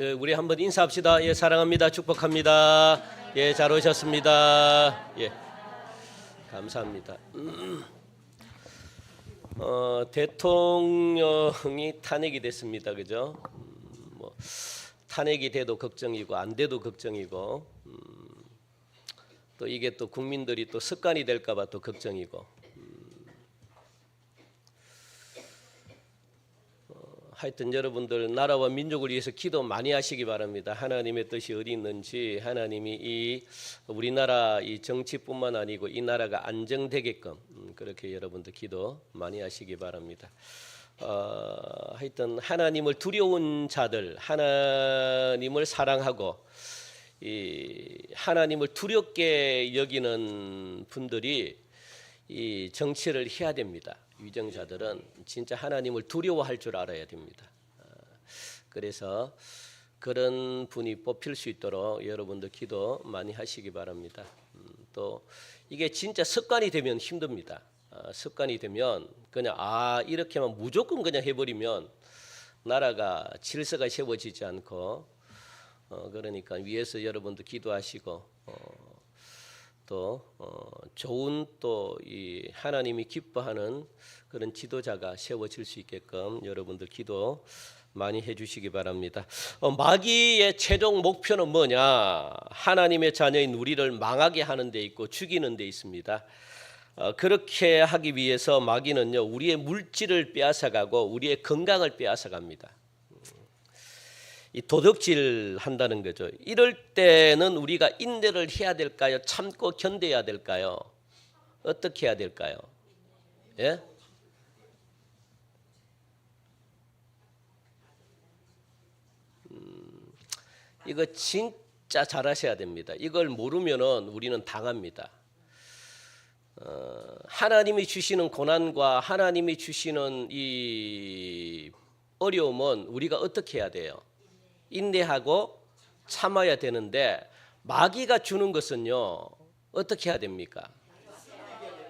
예, 우리 한번 인사합시다. 예, 사랑합니다. 축복합니다. 예, 잘 오셨습니다. 예, 감사합니다. 대통령이 탄핵이 됐습니다. 그죠? 뭐 탄핵이 돼도 걱정이고 안 돼도 걱정이고 또 이게 또 국민들이 또 습관이 될까봐 또 걱정이고. 하여튼 여러분들 나라와 민족을 위해서 기도 많이 하시기 바랍니다. 하나님의 뜻이 어디 있는지, 하나님이 이 우리나라 이 정치뿐만 아니고 이 나라가 안정되게끔 그렇게 여러분들 기도 많이 하시기 바랍니다. 하여튼 하나님을 두려운 자들, 하나님을 사랑하고 이 하나님을 두렵게 여기는 분들이 이 정치를 해야 됩니다. 위정자들은 진짜 하나님을 두려워할 줄 알아야 됩니다. 그래서 그런 분이 뽑힐 수 있도록 여러분들 기도 많이 하시기 바랍니다. 또 이게 진짜 습관이 되면 힘듭니다. 습관이 되면 그냥 이렇게만 무조건 그냥 해버리면 나라가 질서가 세워지지 않고 그러니까 위에서 여러분들 기도하시고 또 좋은 또 이 하나님이 기뻐하는 그런 지도자가 세워질 수 있게끔 여러분들 기도 많이 해주시기 바랍니다. 마귀의 최종 목표는 뭐냐? 하나님의 자녀인 우리를 망하게 하는 데 있고 죽이는 데 있습니다. 그렇게 하기 위해서 마귀는요 우리의 물질을 빼앗아가고 우리의 건강을 빼앗아갑니다. 이 도둑질 한다는 거죠. 이럴 때는 우리가 인내를 해야 될까요? 참고 견뎌야 될까요? 어떻게 해야 될까요? 예? 이거 진짜 잘하셔야 됩니다. 이걸 모르면은 우리는 당합니다. 하나님이 주시는 고난과 하나님이 주시는 이 어려움은 우리가 어떻게 해야 돼요? 인내하고 참아야 되는데 마귀가 주는 것은요 어떻게 해야 됩니까?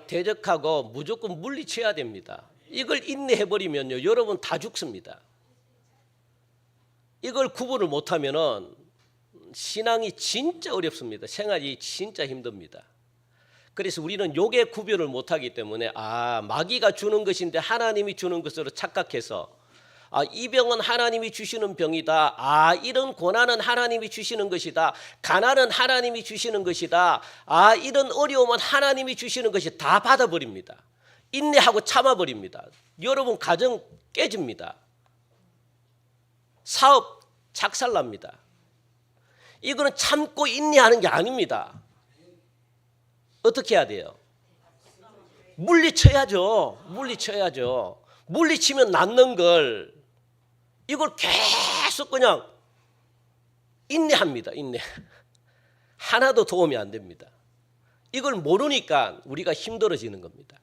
대적하고 무조건 물리쳐야 됩니다. 이걸 인내해버리면요 여러분 다 죽습니다. 이걸 구분을 못하면은 신앙이 진짜 어렵습니다. 생활이 진짜 힘듭니다. 그래서 우리는 요게 구별을 못하기 때문에 마귀가 주는 것인데 하나님이 주는 것으로 착각해서 이 병은 하나님이 주시는 병이다. 이런 고난은 하나님이 주시는 것이다. 가난은 하나님이 주시는 것이다. 이런 어려움은 하나님이 주시는 것이 다 받아버립니다. 인내하고 참아버립니다. 여러분 가정 깨집니다. 사업 작살납니다. 이거는 참고 인내하는 게 아닙니다. 어떻게 해야 돼요? 물리쳐야죠. 물리쳐야죠. 물리치면 낫는 걸 이걸 계속 그냥 인내합니다. 인내. 하나도 도움이 안 됩니다. 이걸 모르니까 우리가 힘들어지는 겁니다.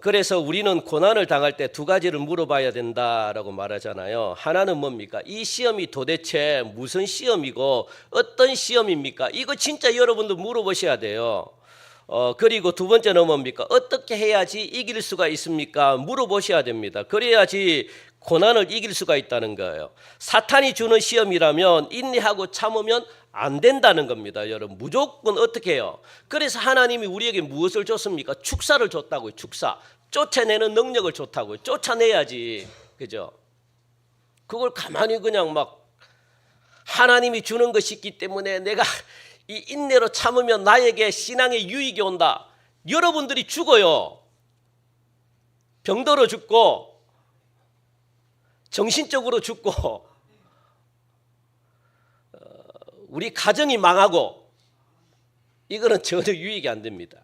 그래서 우리는 고난을 당할 때 두 가지를 물어봐야 된다라고 말하잖아요. 하나는 뭡니까? 이 시험이 도대체 무슨 시험이고 어떤 시험입니까? 이거 진짜 여러분도 물어보셔야 돼요. 그리고 두 번째는 뭡니까? 어떻게 해야지 이길 수가 있습니까? 물어보셔야 됩니다. 그래야지 고난을 이길 수가 있다는 거예요. 사탄이 주는 시험이라면 인내하고 참으면 안 된다는 겁니다. 여러분 무조건 어떻게 해요? 그래서 하나님이 우리에게 무엇을 줬습니까? 축사를 줬다고요. 축사. 쫓아내는 능력을 줬다고요. 쫓아내야지. 그죠? 그걸 가만히 그냥 막 하나님이 주는 것이 있기 때문에 내가 이 인내로 참으면 나에게 신앙의 유익이 온다. 여러분들이 죽어요. 병들어 죽고 정신적으로 죽고 우리 가정이 망하고 이거는 전혀 유익이 안 됩니다.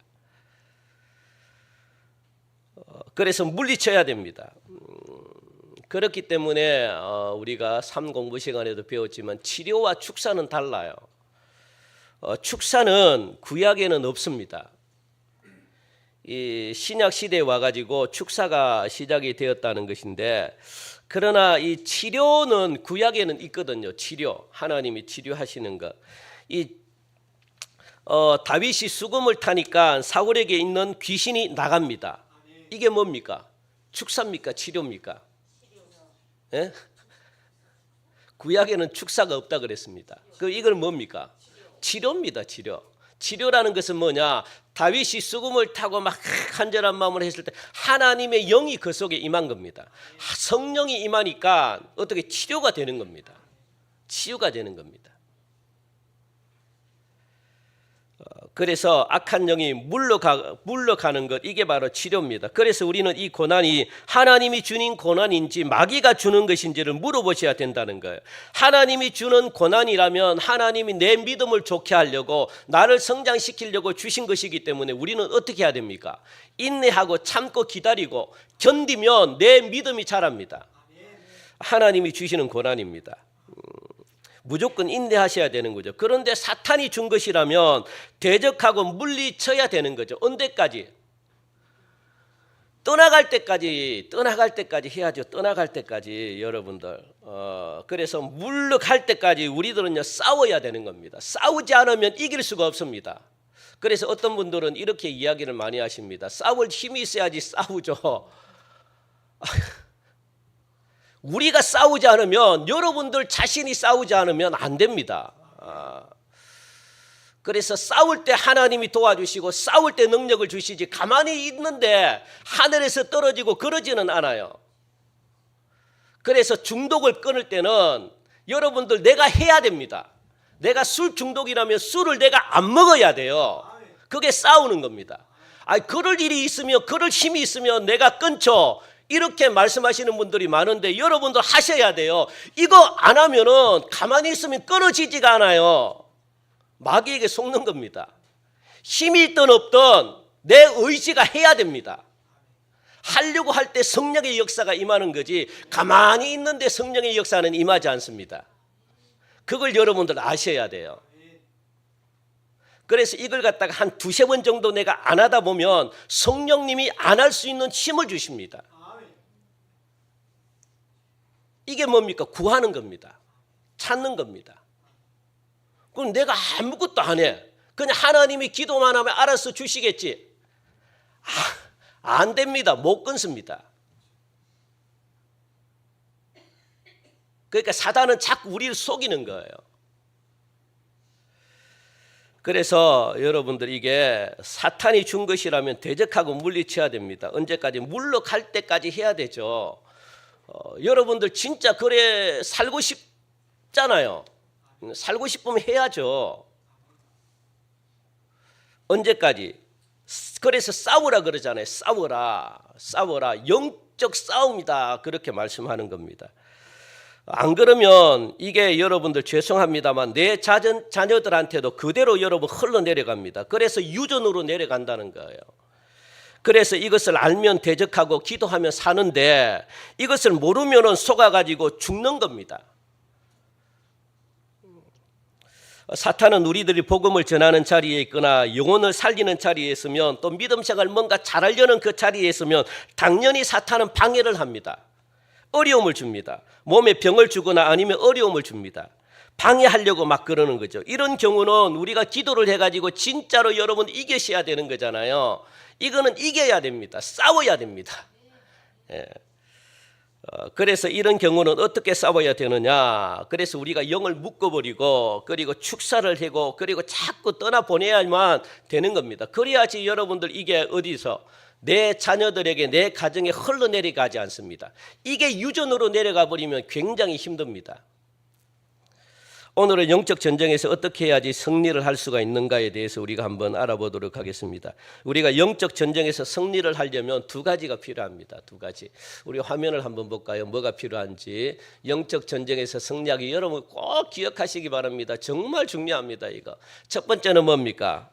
그래서 물리쳐야 됩니다. 그렇기 때문에 우리가 삶 공부 시간에도 배웠지만 치료와 축사는 달라요. 축사는 구약에는 없습니다. 이 신약 시대에 와가지고 축사가 시작이 되었다는 것인데 그러나 이 치료는 구약에는 있거든요. 치료, 하나님이 치료하시는 것. 이 다윗이 수금을 타니까 사울에게 있는 귀신이 나갑니다. 이게 뭡니까? 축사입니까? 치료입니까? 예? 구약에는 축사가 없다 그랬습니다. 이건 뭡니까? 치료입니다. 치료. 치료라는 것은 뭐냐? 다윗이 수금을 타고 막 간절한 마음으로 했을 때 하나님의 영이 그 속에 임한 겁니다. 성령이 임하니까 어떻게 치료가 되는 겁니다. 치유가 되는 겁니다. 그래서 악한 영이 물러가는 것, 이게 바로 치료입니다. 그래서 우리는 이 고난이 하나님이 주는 고난인지 마귀가 주는 것인지를 물어보셔야 된다는 거예요. 하나님이 주는 고난이라면 하나님이 내 믿음을 좋게 하려고 나를 성장시키려고 주신 것이기 때문에 우리는 어떻게 해야 됩니까? 인내하고 참고 기다리고 견디면 내 믿음이 자랍니다. 하나님이 주시는 고난입니다. 무조건 인내하셔야 되는 거죠. 그런데 사탄이 준 것이라면 대적하고 물리쳐야 되는 거죠. 언제까지? 떠나갈 때까지 해야죠. 떠나갈 때까지 여러분들. 그래서 물러갈 때까지 우리들은요 싸워야 되는 겁니다. 싸우지 않으면 이길 수가 없습니다. 그래서 어떤 분들은 이렇게 이야기를 많이 하십니다. 싸울 힘이 있어야지 싸우죠. 우리가 싸우지 않으면, 여러분들 자신이 싸우지 않으면 안 됩니다. 그래서 싸울 때 하나님이 도와주시고 싸울 때 능력을 주시지 가만히 있는데 하늘에서 떨어지고 그러지는 않아요. 그래서 중독을 끊을 때는 여러분들 내가 해야 됩니다. 내가 술 중독이라면 술을 내가 안 먹어야 돼요. 그게 싸우는 겁니다. 그럴 일이 있으면, 그럴 힘이 있으면 내가 끊죠. 이렇게 말씀하시는 분들이 많은데 여러분들 하셔야 돼요. 이거 안 하면은 가만히 있으면 끊어지지가 않아요. 마귀에게 속는 겁니다. 힘이 있든 없든 내 의지가 해야 됩니다. 하려고 할 때 성령의 역사가 임하는 거지 가만히 있는데 성령의 역사는 임하지 않습니다. 그걸 여러분들 아셔야 돼요. 그래서 이걸 갖다가 한 두세 번 정도 내가 안 하다 보면 성령님이 안 할 수 있는 힘을 주십니다. 이게 뭡니까? 구하는 겁니다. 찾는 겁니다. 그럼 내가 아무것도 안 해. 그냥 하나님이 기도만 하면 알아서 주시겠지. 안 됩니다. 못 끊습니다. 그러니까 사단은 자꾸 우리를 속이는 거예요. 그래서 여러분들 이게 사탄이 준 것이라면 대적하고 물리쳐야 됩니다. 언제까지? 물러갈 때까지 해야 되죠. 여러분들 진짜 그래 살고 싶잖아요. 살고 싶으면 해야죠. 언제까지? 그래서 싸우라 그러잖아요. 싸워라. 영적 싸움이다. 그렇게 말씀하는 겁니다. 안 그러면 이게 여러분들 죄송합니다만 내 자녀들한테도 그대로 여러분 흘러내려갑니다. 그래서 유전으로 내려간다는 거예요. 그래서 이것을 알면 대적하고 기도하면 사는데 이것을 모르면 속아가지고 죽는 겁니다. 사탄은 우리들이 복음을 전하는 자리에 있거나 영혼을 살리는 자리에 있으면 또 믿음 생활 뭔가 잘하려는 그 자리에 있으면 당연히 사탄은 방해를 합니다. 어려움을 줍니다. 몸에 병을 주거나 아니면 어려움을 줍니다. 방해하려고 막 그러는 거죠. 이런 경우는 우리가 기도를 해가지고 진짜로 여러분 이기셔야 되는 거잖아요. 이거는 이겨야 됩니다. 싸워야 됩니다. 그래서 이런 경우는 어떻게 싸워야 되느냐. 그래서 우리가 영을 묶어버리고 그리고 축사를 하고 그리고 자꾸 떠나보내야만 되는 겁니다. 그래야지 여러분들 이게 어디서 내 자녀들에게 내 가정에 흘러내려가지 않습니다. 이게 유전으로 내려가 버리면 굉장히 힘듭니다. 오늘은 영적 전쟁에서 어떻게 해야지 승리를 할 수가 있는가에 대해서 우리가 한번 알아보도록 하겠습니다. 우리가 영적 전쟁에서 승리를 하려면 두 가지가 필요합니다. 두 가지. 우리 화면을 한번 볼까요? 뭐가 필요한지. 영적 전쟁에서 승리하기 여러분 꼭 기억하시기 바랍니다. 정말 중요합니다. 이거. 첫 번째는 뭡니까?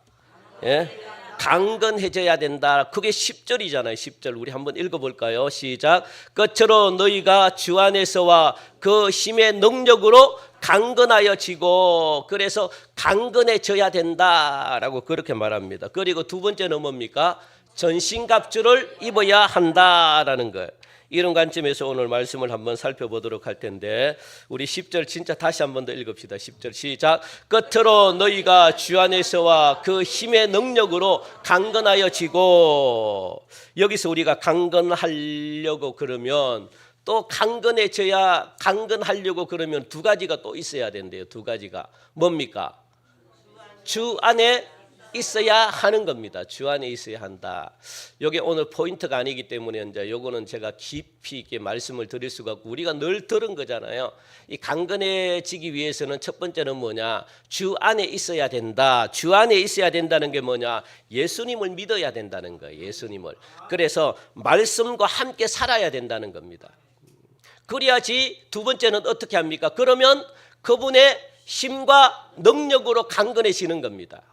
강건해져야 된다. 그게 10절이잖아요. 10절 우리 한번 읽어볼까요? 시작. 끝으로 너희가 주 안에서와 그 힘의 능력으로 강건하여지고, 그래서 강건해져야 된다라고 그렇게 말합니다. 그리고 두 번째는 뭡니까? 전신갑주를 입어야 한다라는 거예요. 이런 관점에서 오늘 말씀을 한번 살펴보도록 할 텐데 우리 10절 진짜 다시 한번 더 읽읍시다. 10절 시작. 끝으로 너희가 주 안에서와 그 힘의 능력으로 강건하여지고, 여기서 우리가 강건하려고 그러면 또 강건해져야, 강건하려고 그러면 두 가지가 또 있어야 된대요. 두 가지가 뭡니까? 주 안에 있어야 하는 겁니다. 주 안에 있어야 한다. 이게 오늘 포인트가 아니기 때문에 이제 요거는 제가 깊이 있게 말씀을 드릴 수가 없고, 우리가 늘 들은 거잖아요. 이 강건해지기 위해서는 첫 번째는 뭐냐? 주 안에 있어야 된다. 주 안에 있어야 된다는 게 뭐냐? 예수님을 믿어야 된다는 거예요. 예수님을. 그래서 말씀과 함께 살아야 된다는 겁니다. 그래야지. 두 번째는 어떻게 합니까? 그러면 그분의 힘과 능력으로 강건해지는 겁니다.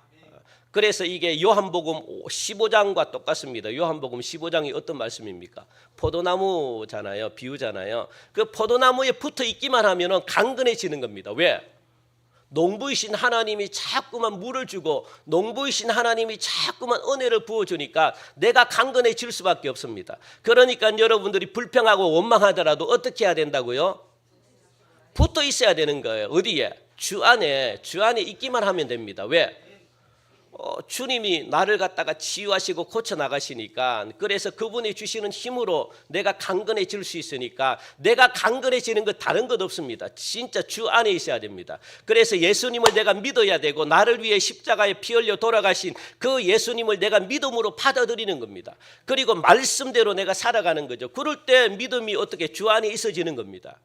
그래서 이게 요한복음 15장과 똑같습니다. 요한복음 15장이 어떤 말씀입니까? 포도나무잖아요. 비유잖아요. 그 포도나무에 붙어 있기만 하면 강건해지는 겁니다. 왜? 농부이신 하나님이 자꾸만 물을 주고, 농부이신 하나님이 자꾸만 은혜를 부어주니까 내가 강건해질 수밖에 없습니다. 그러니까 여러분들이 불평하고 원망하더라도 어떻게 해야 된다고요? 붙어 있어야 되는 거예요. 어디에? 주 안에 있기만 하면 됩니다. 왜? 주님이 나를 갖다가 치유하시고 고쳐 나가시니까, 그래서 그분이 주시는 힘으로 내가 강건해질 수 있으니까, 내가 강건해지는 것 다른 것 없습니다. 진짜 주 안에 있어야 됩니다. 그래서 예수님을 내가 믿어야 되고, 나를 위해 십자가에 피 흘려 돌아가신 그 예수님을 내가 믿음으로 받아들이는 겁니다. 그리고 말씀대로 내가 살아가는 거죠. 그럴 때 믿음이 어떻게 주 안에 있어지는 겁니다.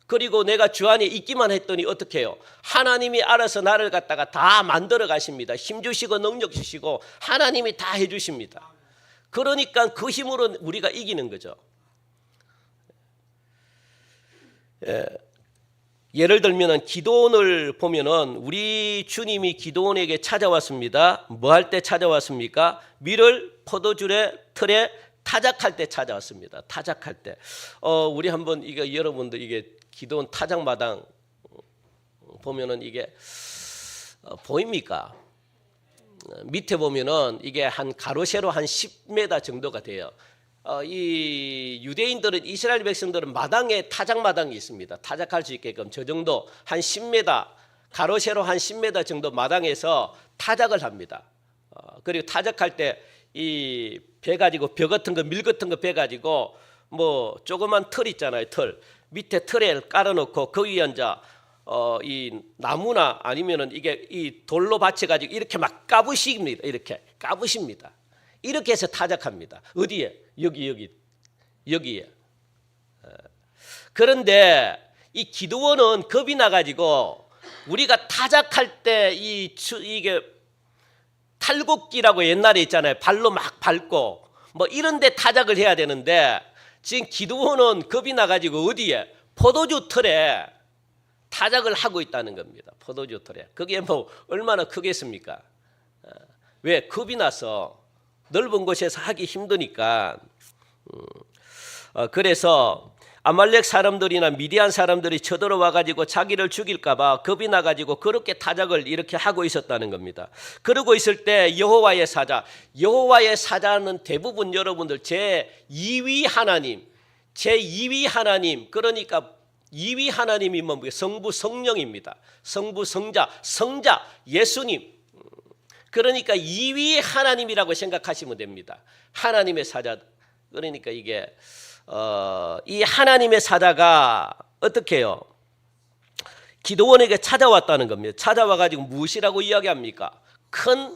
그리고 내가 주 안에 있기만 했더니 어떻게 해요? 하나님이 알아서 나를 갖다가 다 만들어 가십니다. 힘 주시고 능력 주시고 하나님이 다 해주십니다. 그러니까 그 힘으로 우리가 이기는 거죠. 예를 들면 기도원을 보면은 우리 주님이 기도원에게 찾아왔습니다. 뭐 할 때 찾아왔습니까? 밀을 포도주의 틀에 타작할 때 찾아왔습니다. 타작할 때. 우리 한번 이거 여러분들 이게 기도원 타작마당 보면은 이게 보입니까? 밑에 보면은 이게 한 가로 세로 한 10m 정도가 돼요. 이 유대인들은, 이스라엘 백성들은 마당에 타작마당이 있습니다. 타작할 수 있게끔 저 정도 한 10m, 가로 세로 한 10m 정도 마당에서 타작을 합니다. 그리고 타작할 때 이 배 가지고, 벼 같은 거, 밀 같은 거 배 가지고 뭐 조그만 틀 있잖아요. 틀 밑에 틀에 깔아놓고 그 위에 앉아 이 나무나 아니면은 이게 이 돌로 받쳐가지고 이렇게 막 까부십니다. 이렇게 까부십니다. 이렇게 해서 타작합니다. 어디에? 여기에. 그런데 이 기도원은 겁이 나가지고, 우리가 타작할 때 이게 탈곡기라고 옛날에 있잖아요. 발로 막 밟고 뭐 이런데 타작을 해야 되는데, 지금 기도원은 겁이 나가지고 어디에? 포도주 틀에 타작을 하고 있다는 겁니다. 포도주 틀에. 그게 뭐 얼마나 크겠습니까? 왜? 겁이 나서 넓은 곳에서 하기 힘드니까. 그래서 아말렉 사람들이나 미디안 사람들이 쳐들어와 가지고 자기를 죽일까 봐 겁이 나 가지고 그렇게 타작을 이렇게 하고 있었다는 겁니다. 그러고 있을 때 여호와의 사자는 대부분 여러분들 제2위 하나님, 그러니까 2위 하나님이 뭡니까? 성부 성령입니다. 성부 성자 예수님. 그러니까 2위 하나님이라고 생각하시면 됩니다. 하나님의 사자. 그러니까 이게 이 하나님의 사자가 어떻게 해요? 기도원에게 찾아왔다는 겁니다. 찾아와 가지고 무엇이라고 이야기합니까? 큰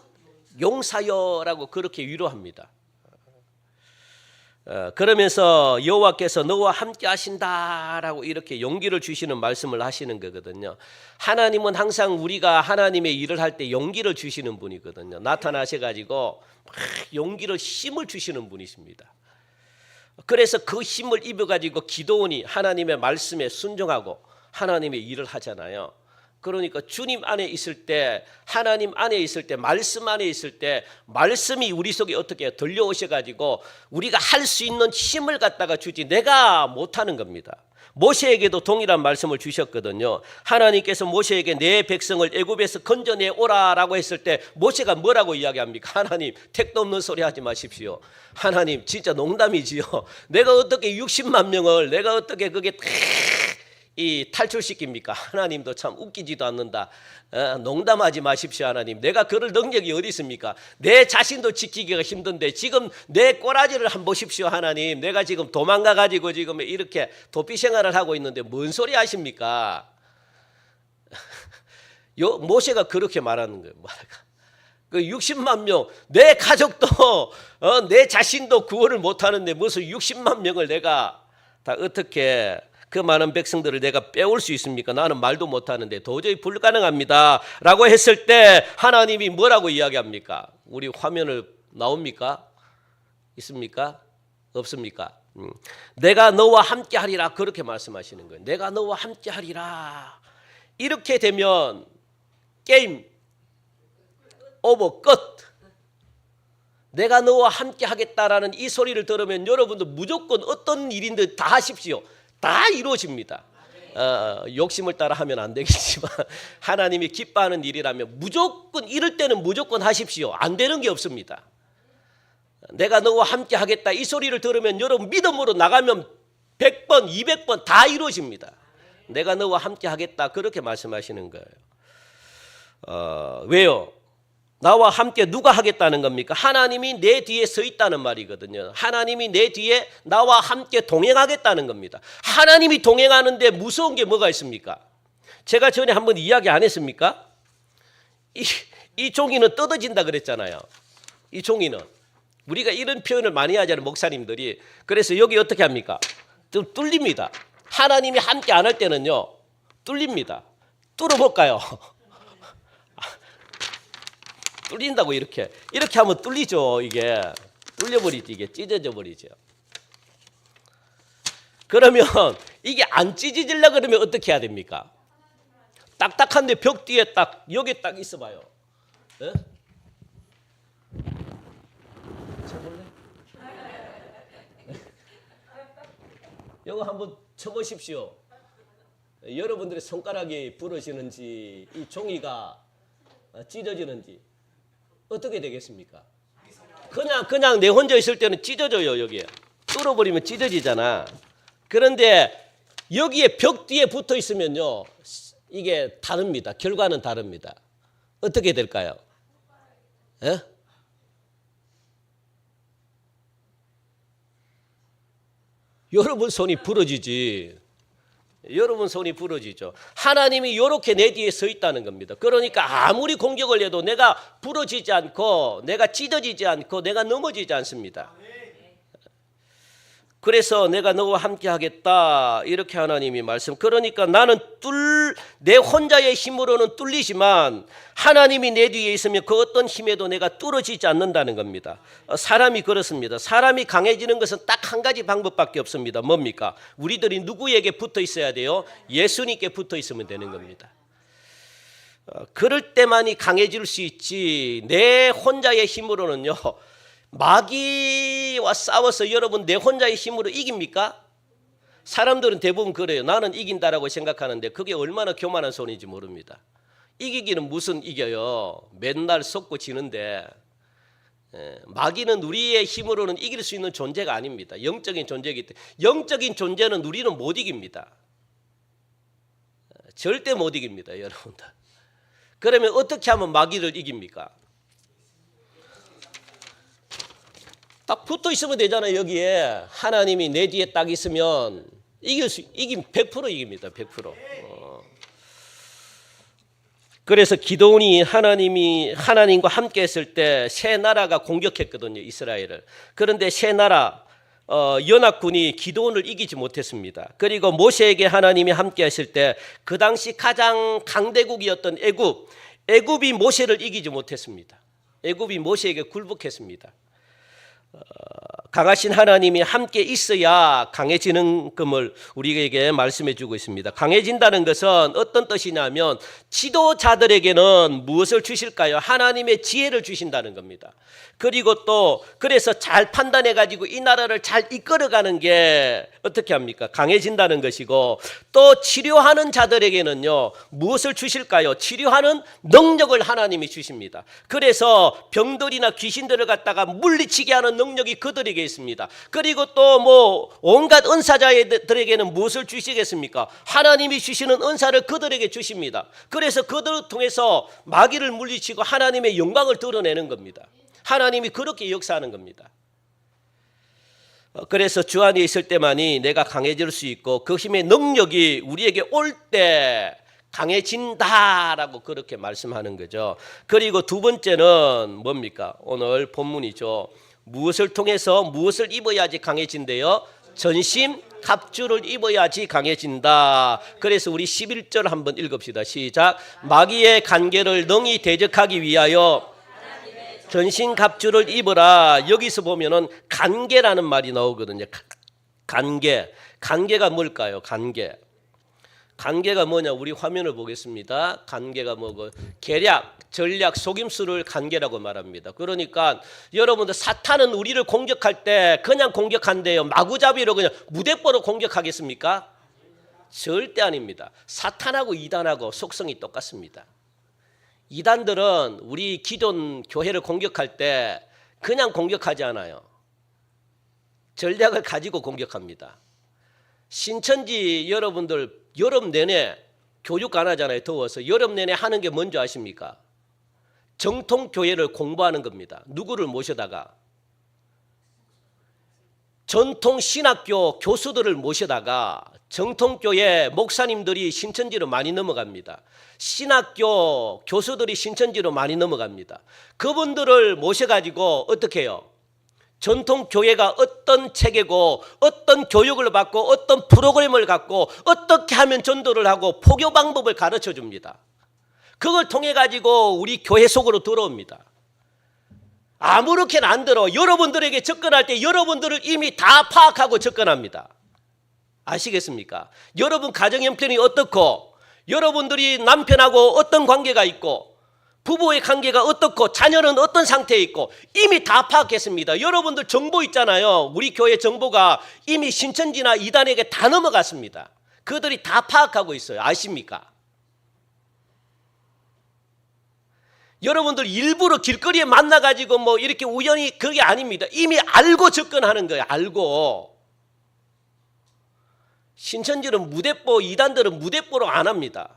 용사여라고 그렇게 위로합니다. 그러면서 여호와께서 너와 함께 하신다라고 이렇게 용기를 주시는 말씀을 하시는 거거든요. 하나님은 항상 우리가 하나님의 일을 할 때 용기를 주시는 분이거든요. 나타나셔가지고 막 용기를, 힘을 주시는 분이십니다. 그래서 그 힘을 입어가지고 기도원이 하나님의 말씀에 순종하고 하나님의 일을 하잖아요. 그러니까 주님 안에 있을 때, 하나님 안에 있을 때, 말씀 안에 있을 때, 말씀이 우리 속에 어떻게 들려오셔가지고 우리가 할 수 있는 힘을 갖다가 주지, 내가 못하는 겁니다. 모세에게도 동일한 말씀을 주셨거든요. 하나님께서 모세에게 내 백성을 애굽에서 건져내 오라라고 했을 때 모세가 뭐라고 이야기합니까? 하나님, 택도 없는 소리 하지 마십시오. 하나님, 진짜 농담이지요. 내가 어떻게 60만 명을, 내가 어떻게 그게 이 탈출시킵니까? 하나님도 참 웃기지도 않는다. 농담하지 마십시오 하나님. 내가 그럴 능력이 어디 있습니까? 내 자신도 지키기가 힘든데 지금 내 꼬라지를 한번 보십시오 하나님. 내가 지금 도망가 가지고 지금 이렇게 도피 생활을 하고 있는데 뭔 소리 하십니까? 모세가 그렇게 말하는 거예요. 그 60만 명, 내 가족도 내 자신도 구원을 못하는데 무슨 60만 명을 내가 다 어떻게 그 많은 백성들을 내가 빼올 수 있습니까? 나는 말도 못하는데 도저히 불가능합니다 라고 했을 때 하나님이 뭐라고 이야기합니까? 우리 화면을 나옵니까? 있습니까? 없습니까? 내가 너와 함께 하리라 그렇게 말씀하시는 거예요. 내가 너와 함께 하리라. 이렇게 되면 게임 오버 끝. 내가 너와 함께 하겠다라는 이 소리를 들으면 여러분도 무조건 어떤 일인데 다 하십시오. 다 이루어집니다. 욕심을 따라 하면 안 되겠지만 하나님이 기뻐하는 일이라면 무조건 이럴 때는 무조건 하십시오. 안 되는 게 없습니다. 내가 너와 함께 하겠다 이 소리를 들으면 여러분 믿음으로 나가면 100번 200번 다 이루어집니다. 내가 너와 함께 하겠다 그렇게 말씀하시는 거예요. 왜요? 나와 함께 누가 하겠다는 겁니까? 하나님이 내 뒤에 서 있다는 말이거든요. 하나님이 내 뒤에 나와 함께 동행하겠다는 겁니다. 하나님이 동행하는데 무서운 게 뭐가 있습니까? 제가 전에 한번 이야기 안 했습니까? 이 종이는 뜯어진다 그랬잖아요. 이 종이는 우리가 이런 표현을 많이 하잖아요. 목사님들이. 그래서 여기 어떻게 합니까? 좀 뚫립니다. 하나님이 함께 안 할 때는요 뚫립니다. 뚫어볼까요? 뚫린다고 이렇게 하면 뚫리죠. 이게 뚫려버리지. 이게 찢어져 버리죠. 그러면 이게 안 찢어지려고 그러면 어떻게 해야 됩니까? 딱딱한데 벽 뒤에 딱 여기 딱 있어봐요. 네? 쳐볼래? 이거 한번 쳐보십시오. 여러분들의 손가락이 부러지는지 이 종이가 찢어지는지 어떻게 되겠습니까? 그냥 내 혼자 있을 때는 찢어져요. 여기에 뚫어버리면 찢어지잖아. 그런데 여기에 벽 뒤에 붙어 있으면요 이게 다릅니다. 결과는 다릅니다. 어떻게 될까요? 에? 여러분 손이 부러지지. 여러분 손이 부러지죠. 하나님이 이렇게 내 뒤에 서 있다는 겁니다. 그러니까 아무리 공격을 해도 내가 부러지지 않고 내가 찢어지지 않고 내가 넘어지지 않습니다. 그래서 내가 너와 함께 하겠다 이렇게 하나님이 말씀. 그러니까 나는 내 혼자의 힘으로는 뚫리지만 하나님이 내 뒤에 있으면 그 어떤 힘에도 내가 뚫어지지 않는다는 겁니다. 사람이 그렇습니다. 사람이 강해지는 것은 딱 한 가지 방법밖에 없습니다. 뭡니까? 우리들이 누구에게 붙어 있어야 돼요? 예수님께 붙어 있으면 되는 겁니다. 그럴 때만이 강해질 수 있지 내 혼자의 힘으로는요 마귀와 싸워서 여러분 내 혼자의 힘으로 이깁니까? 사람들은 대부분 그래요. 나는 이긴다라고 생각하는데 그게 얼마나 교만한 소리인지 모릅니다. 이기기는 무슨 이겨요. 맨날 속고 지는데 마귀는 우리의 힘으로는 이길 수 있는 존재가 아닙니다. 영적인 존재이기 때문에 영적인 존재는 우리는 못 이깁니다. 절대 못 이깁니다. 여러분들. 그러면 어떻게 하면 마귀를 이깁니까? 딱 붙어 있으면 되잖아요. 여기에 하나님이 내 뒤에 딱 있으면 이긴 100% 이깁니다. 100%. 그래서 기드온이 하나님과 함께 했을 때 세 나라가 공격했거든요. 이스라엘을. 그런데 세 나라 연합군이 기드온을 이기지 못했습니다. 그리고 모세에게 하나님이 함께 했을 때 그 당시 가장 강대국이었던 애굽이 모세를 이기지 못했습니다. 애굽이 모세에게 굴복했습니다. 강하신 하나님이 함께 있어야 강해지는 것을 우리에게 말씀해 주고 있습니다. 강해진다는 것은 어떤 뜻이냐면 지도자들에게는 무엇을 주실까요? 하나님의 지혜를 주신다는 겁니다. 그리고 또 그래서 잘 판단해 가지고 이 나라를 잘 이끌어가는 게 어떻게 합니까? 강해진다는 것이고 또 치료하는 자들에게는요 무엇을 주실까요? 치료하는 능력을 하나님이 주십니다. 그래서 병들이나 귀신들을 갖다가 물리치게 하는 능력이 그들에게 있습니다. 그리고 또 뭐 온갖 은사자들에게는 무엇을 주시겠습니까? 하나님이 주시는 은사를 그들에게 주십니다. 그래서 그들을 통해서 마귀를 물리치고 하나님의 영광을 드러내는 겁니다. 하나님이 그렇게 역사하는 겁니다. 그래서 주 안에 있을 때만이 내가 강해질 수 있고 그 힘의 능력이 우리에게 올 때 강해진다라고 그렇게 말씀하는 거죠. 그리고 두 번째는 뭡니까? 오늘 본문이죠. 무엇을 통해서 무엇을 입어야지 강해진대요? 전심 갑주를 입어야지 강해진다. 그래서 우리 11절 한번 읽읍시다. 시작. 마귀의 간계를 능히 대적하기 위하여 전신 갑주를 입어라. 여기서 보면은 간계라는 말이 나오거든요. 간계. 간계가 뭘까요? 간계. 간계가 뭐냐? 우리 화면을 보겠습니다. 간계가 뭐고? 계략, 전략, 속임수를 간계라고 말합니다. 그러니까 여러분들 사탄은 우리를 공격할 때 그냥 공격한대요. 마구잡이로 그냥 무대뽀로 공격하겠습니까? 절대 아닙니다. 사탄하고 이단하고 속성이 똑같습니다. 이단들은 우리 기존 교회를 공격할 때 그냥 공격하지 않아요. 전략을 가지고 공격합니다. 신천지 여러분들 여름 내내 교육 안 하잖아요. 더워서. 여름 내내 하는 게 뭔지 아십니까? 정통교회를 공부하는 겁니다. 누구를 모셔다가? 전통신학교 교수들을 모셔다가 정통교회 목사님들이 신천지로 많이 넘어갑니다. 신학교 교수들이 신천지로 많이 넘어갑니다. 그분들을 모셔가지고 어떻게 해요? 전통교회가 어떤 체계고 어떤 교육을 받고 어떤 프로그램을 갖고 어떻게 하면 전도를 하고 포교 방법을 가르쳐 줍니다. 그걸 통해 가지고 우리 교회 속으로 들어옵니다. 아무렇게나 안 들어. 여러분들에게 접근할 때 여러분들을 이미 다 파악하고 접근합니다. 아시겠습니까? 여러분 가정 형편이 어떻고 여러분들이 남편하고 어떤 관계가 있고 부부의 관계가 어떻고 자녀는 어떤 상태에 있고 이미 다 파악했습니다. 여러분들 정보 있잖아요. 우리 교회 정보가 이미 신천지나 이단에게 다 넘어갔습니다. 그들이 다 파악하고 있어요. 아십니까? 여러분들 일부러 길거리에 만나가지고 뭐 이렇게 우연히 그게 아닙니다. 이미 알고 접근하는 거예요. 알고. 신천지는 무대뽀, 이단들은 무대뽀로 안 합니다.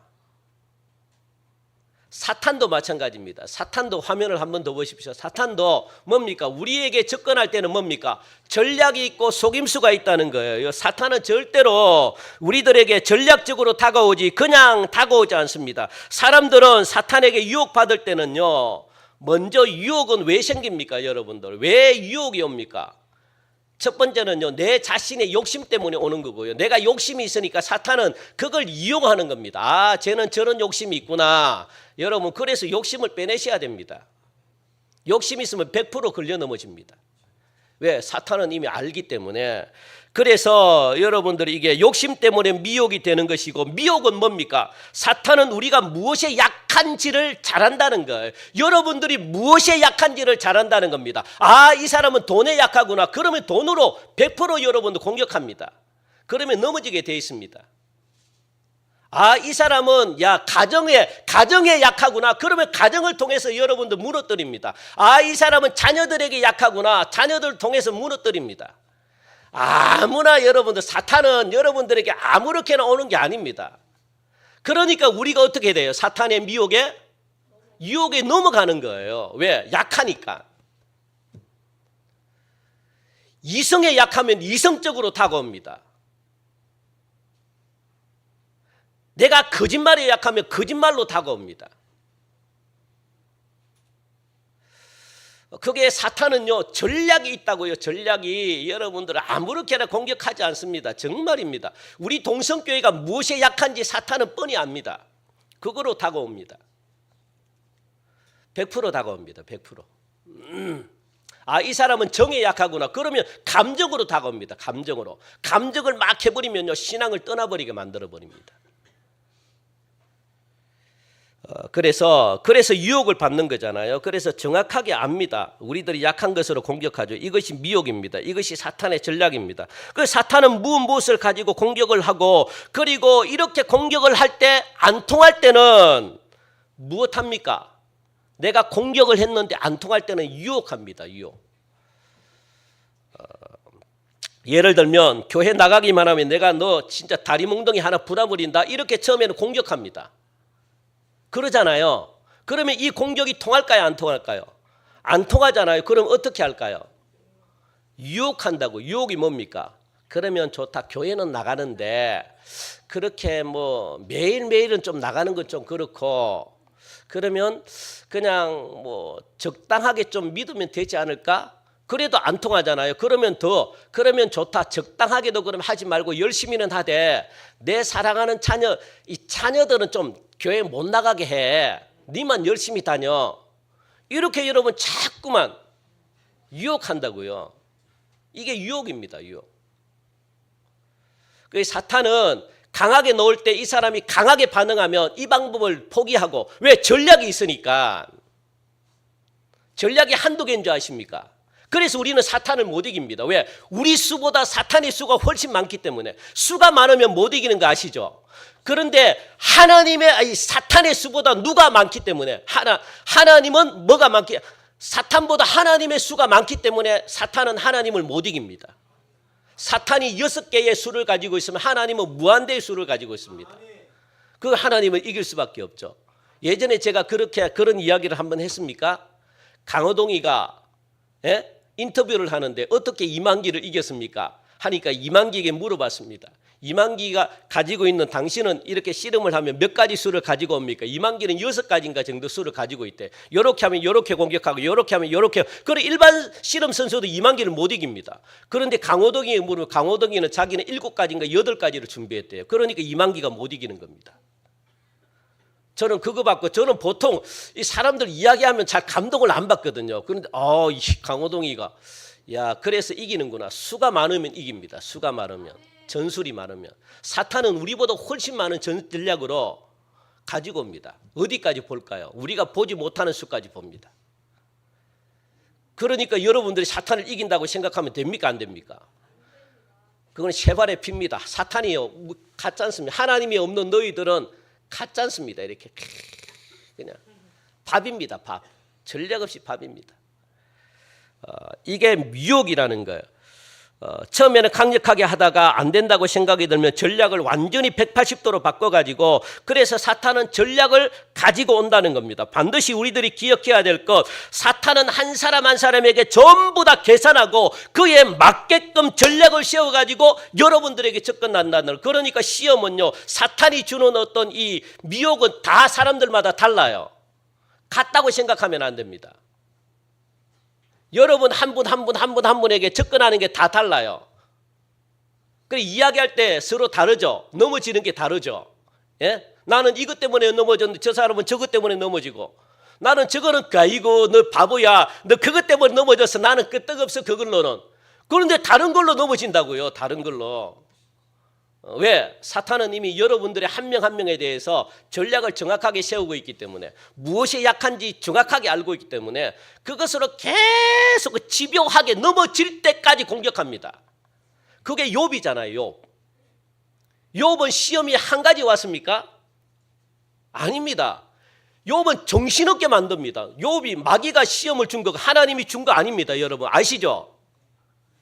사탄도 마찬가지입니다. 사탄도 화면을 한번 더 보십시오. 사탄도 뭡니까? 우리에게 접근할 때는 뭡니까? 전략이 있고 속임수가 있다는 거예요. 사탄은 절대로 우리들에게 전략적으로 다가오지 그냥 다가오지 않습니다. 사람들은 사탄에게 유혹받을 때는요. 먼저 유혹은 왜 생깁니까? 여러분들. 왜 유혹이 옵니까? 첫 번째는요. 내 자신의 욕심 때문에 오는 거고요. 내가 욕심이 있으니까 사탄은 그걸 이용하는 겁니다. 아, 쟤는 저런 욕심이 있구나. 여러분 그래서 욕심을 빼내셔야 됩니다. 욕심 있으면 100% 걸려 넘어집니다. 왜? 사탄은 이미 알기 때문에. 그래서 여러분들이 이게 욕심 때문에 미혹이 되는 것이고 미혹은 뭡니까? 사탄은 우리가 무엇에 약한지를 잘 안다는 거예요. 여러분들이 무엇에 약한지를 잘 안다는 겁니다. 아, 이 사람은 돈에 약하구나. 그러면 돈으로 100% 여러분들 공격합니다. 그러면 넘어지게 돼 있습니다. 아, 이 사람은 야 가정에 약하구나. 그러면 가정을 통해서 여러분들 무너뜨립니다. 아, 이 사람은 자녀들에게 약하구나. 자녀들을 통해서 무너뜨립니다. 아무나 여러분들 사탄은 여러분들에게 아무렇게나 오는 게 아닙니다. 그러니까 우리가 어떻게 돼요? 사탄의 유혹에 넘어가는 거예요. 왜? 약하니까. 이성에 약하면 이성적으로 다가옵니다. 내가 거짓말에 약하면 거짓말로 다가옵니다. 그게 사탄은요 전략이 있다고요. 전략이 여러분들을 아무렇게나 공격하지 않습니다. 정말입니다. 우리 동성교회가 무엇에 약한지 사탄은 뻔히 압니다. 그거로 다가옵니다. 100% 다가옵니다. 100%. 아, 이 사람은 정에 약하구나. 그러면 감정으로 다가옵니다. 감정을 막 해버리면요 신앙을 떠나버리게 만들어버립니다. 그래서 유혹을 받는 거잖아요. 그래서 정확하게 압니다. 우리들이 약한 것으로 공격하죠. 이것이 미혹입니다. 이것이 사탄의 전략입니다. 그 사탄은 무엇을 가지고 공격을 하고 그리고 이렇게 공격을 할 때 안 통할 때는 무엇합니까? 내가 공격을 했는데 안 통할 때는 유혹합니다. 유혹. 예를 들면 교회 나가기만 하면 내가 너 진짜 다리 몽둥이 하나 부숴버린다 이렇게 처음에는 공격합니다. 그러잖아요. 그러면 이 공격이 통할까요? 안 통할까요? 안 통하잖아요. 그럼 어떻게 할까요? 유혹한다고. 유혹이 뭡니까? 그러면 좋다. 교회는 나가는데 그렇게 뭐 매일매일은 좀 나가는 건 좀 그렇고 그러면 그냥 뭐 적당하게 좀 믿으면 되지 않을까? 그래도 안 통하잖아요. 그러면 좋다. 적당하게도 그럼 하지 말고 열심히는 하되 내 사랑하는 자녀, 이 자녀들은 좀 교회 못 나가게 해. 니만 열심히 다녀. 이렇게 여러분 자꾸만 유혹한다고요. 이게 유혹입니다. 유혹. 그 사탄은 강하게 놓을 때 이 사람이 강하게 반응하면 이 방법을 포기하고 왜? 전략이 있으니까. 전략이 한두 개인 줄 아십니까? 그래서 우리는 사탄을 못 이깁니다. 왜? 우리 수보다 사탄의 수가 훨씬 많기 때문에. 수가 많으면 못 이기는 거 아시죠? 그런데 사탄의 수보다 누가 많기 때문에 하나님은 뭐가 많기 사탄보다 하나님의 수가 많기 때문에 사탄은 하나님을 못 이깁니다. 사탄이 6개의 수를 가지고 있으면 하나님은 무한대의 수를 가지고 있습니다. 그 하나님을 이길 수밖에 없죠. 예전에 제가 그런 이야기를 한번 했습니까? 강호동이가 인터뷰를 하는데 어떻게 이만기를 이겼습니까? 하니까 이만기에게 물어봤습니다. 이만기가 가지고 있는 당신은 이렇게 씨름을 하면 몇 가지 수를 가지고 옵니까? 이만기는 6가지인가 정도 수를 가지고 있대. 요렇게 하면 요렇게 공격하고 요렇게 하면 요렇게. 그래 일반 씨름 선수도 이만기를 못 이깁니다. 그런데 강호동이에게 물으면 강호동이는 자기는 7가지인가 8가지를 준비했대요. 그러니까 이만기가 못 이기는 겁니다. 저는 그거 받고 저는 보통 이 사람들 이야기하면 잘 감동을 안 받거든요. 그런데 이 강호동이가 그래서 이기는구나. 수가 많으면 이깁니다. 수가 많으면. 전술이 많으면. 사탄은 우리보다 훨씬 많은 전략으로 가지고 옵니다. 어디까지 볼까요? 우리가 보지 못하는 수까지 봅니다. 그러니까 여러분들이 사탄을 이긴다고 생각하면 됩니까? 안 됩니까? 그건 쇠발의 피입니다. 사탄이요 가짜 않습니다. 하나님이 없는 너희들은 가짜 않습니다. 이렇게 그냥 밥입니다. 밥. 전략 없이 밥입니다. 이게 유혹이라는 거예요. 처음에는 강력하게 하다가 안 된다고 생각이 들면 전략을 완전히 180도로 바꿔가지고 그래서 사탄은 전략을 가지고 온다는 겁니다. 반드시 우리들이 기억해야 될 것, 사탄은 한 사람 한 사람에게 전부 다 계산하고 그에 맞게끔 전략을 세워가지고 여러분들에게 접근한다는 것. 그러니까 시험은요, 사탄이 주는 어떤 이 미혹은 다 사람들마다 달라요. 같다고 생각하면 안 됩니다. 여러분 한 분에게 접근하는 게 다 달라요. 그래 이야기할 때 서로 다르죠. 넘어지는 게 다르죠. 예? 나는 이것 때문에 넘어졌는데 저 사람은 저것 때문에 넘어지고 나는 저거는 아이고 너 바보야. 너 그것 때문에 넘어졌어. 나는 끄떡없어 그걸로는. 그런데 다른 걸로 넘어진다고요. 다른 걸로. 왜? 사탄은 이미 여러분들의 한 명 한 명에 대해서 전략을 정확하게 세우고 있기 때문에 무엇이 약한지 정확하게 알고 있기 때문에 그것으로 계속 집요하게 넘어질 때까지 공격합니다. 그게 욥이잖아요. 욥은 시험이 한 가지 왔습니까? 아닙니다. 욥은 정신없게 만듭니다. 욥이 마귀가 시험을 준 거 하나님이 준 거 아닙니다. 여러분 아시죠?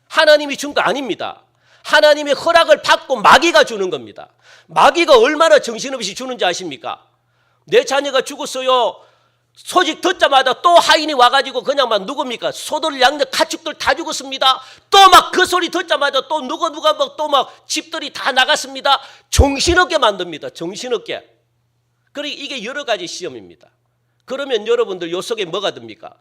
하나님이 준 거 아닙니다. 하나님의 허락을 받고 마귀가 주는 겁니다. 마귀가 얼마나 정신없이 주는지 아십니까? 내 자녀가 죽었어요. 소식 듣자마자 또 하인이 와가지고 그냥 막 누굽니까? 소들 양들 가축들 다 죽었습니다. 또 막 그 소리 듣자마자 또 누가 막 또 막 집들이 다 나갔습니다. 정신없게 만듭니다. 정신없게. 그러니까 이게 여러 가지 시험입니다. 그러면 여러분들 요 속에 뭐가 듭니까?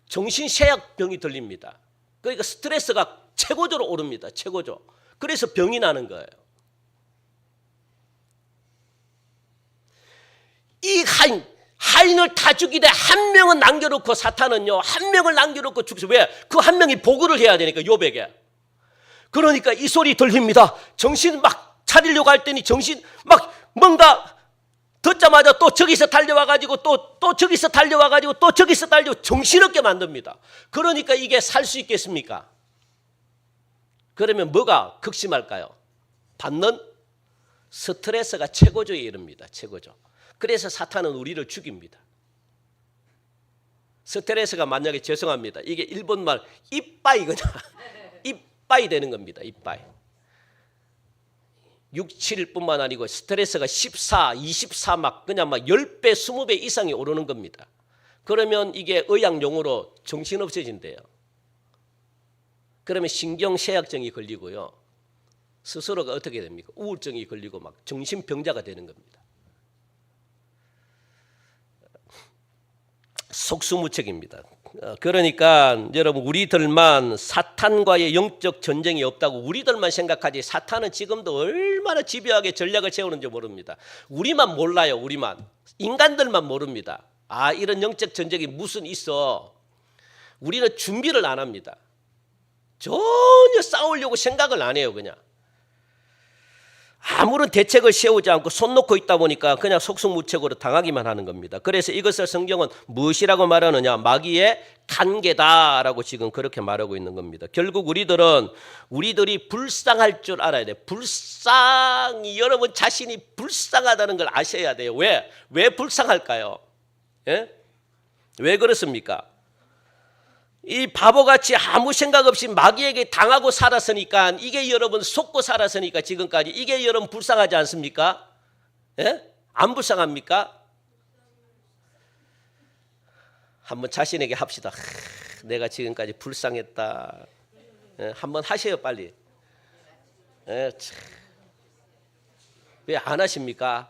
정신쇠약병이 들립니다. 그러니까 스트레스가 최고조로 오릅니다. 최고조. 그래서 병이 나는 거예요. 이 하인을 다 죽이되 한 명은 남겨놓고 사탄은요. 한 명을 남겨놓고 죽죠. 왜? 그 한 명이 보고를 해야 되니까 욥에게. 그러니까 이 소리 들립니다. 정신 막 차리려고 할 때니 정신 막 뭔가 듣자마자 또 저기서 달려와가지고 또 저기서 달려와가지고 또 저기서 정신없게 만듭니다. 그러니까 이게 살 수 있겠습니까? 그러면 뭐가 극심할까요? 받는 스트레스가 최고조에 이릅니다. 최고조. 그래서 사탄은 우리를 죽입니다. 스트레스가 만약에 죄송합니다. 이게 일본말 이빠이거나 이빠이 되는 겁니다. 이빠이. 6, 7뿐만 아니고 스트레스가 14, 24 막 그냥 막 10배, 20배 이상이 오르는 겁니다. 그러면 이게 의학용어로 정신없어진대요. 그러면 신경쇠약증이 걸리고요. 스스로가 어떻게 됩니까? 우울증이 걸리고 막 정신병자가 되는 겁니다. 속수무책입니다. 그러니까 여러분 우리들만 사탄과의 영적 전쟁이 없다고 우리들만 생각하지 사탄은 지금도 얼마나 집요하게 전략을 세우는지 모릅니다. 우리만 몰라요. 우리만. 인간들만 모릅니다. 아, 이런 영적 전쟁이 무슨 있어. 우리는 준비를 안 합니다. 전혀 싸우려고 생각을 안 해요. 그냥. 아무런 대책을 세우지 않고 손 놓고 있다 보니까 그냥 속수무책으로 당하기만 하는 겁니다. 그래서 이것을 성경은 무엇이라고 말하느냐? 마귀의 간계다라고 지금 그렇게 말하고 있는 겁니다. 결국 우리들이 불쌍할 줄 알아야 돼요. 여러분 자신이 불쌍하다는 걸 아셔야 돼요. 왜 불쌍할까요? 예? 왜 그렇습니까? 이 바보같이 아무 생각 없이 마귀에게 당하고 살았으니까 이게 여러분 속고 살았으니까 지금까지 이게 여러분 불쌍하지 않습니까? 예? 안 불쌍합니까? 한번 자신에게 합시다. 내가 지금까지 불쌍했다. 예? 한번 하세요 빨리. 예? 왜 안 하십니까?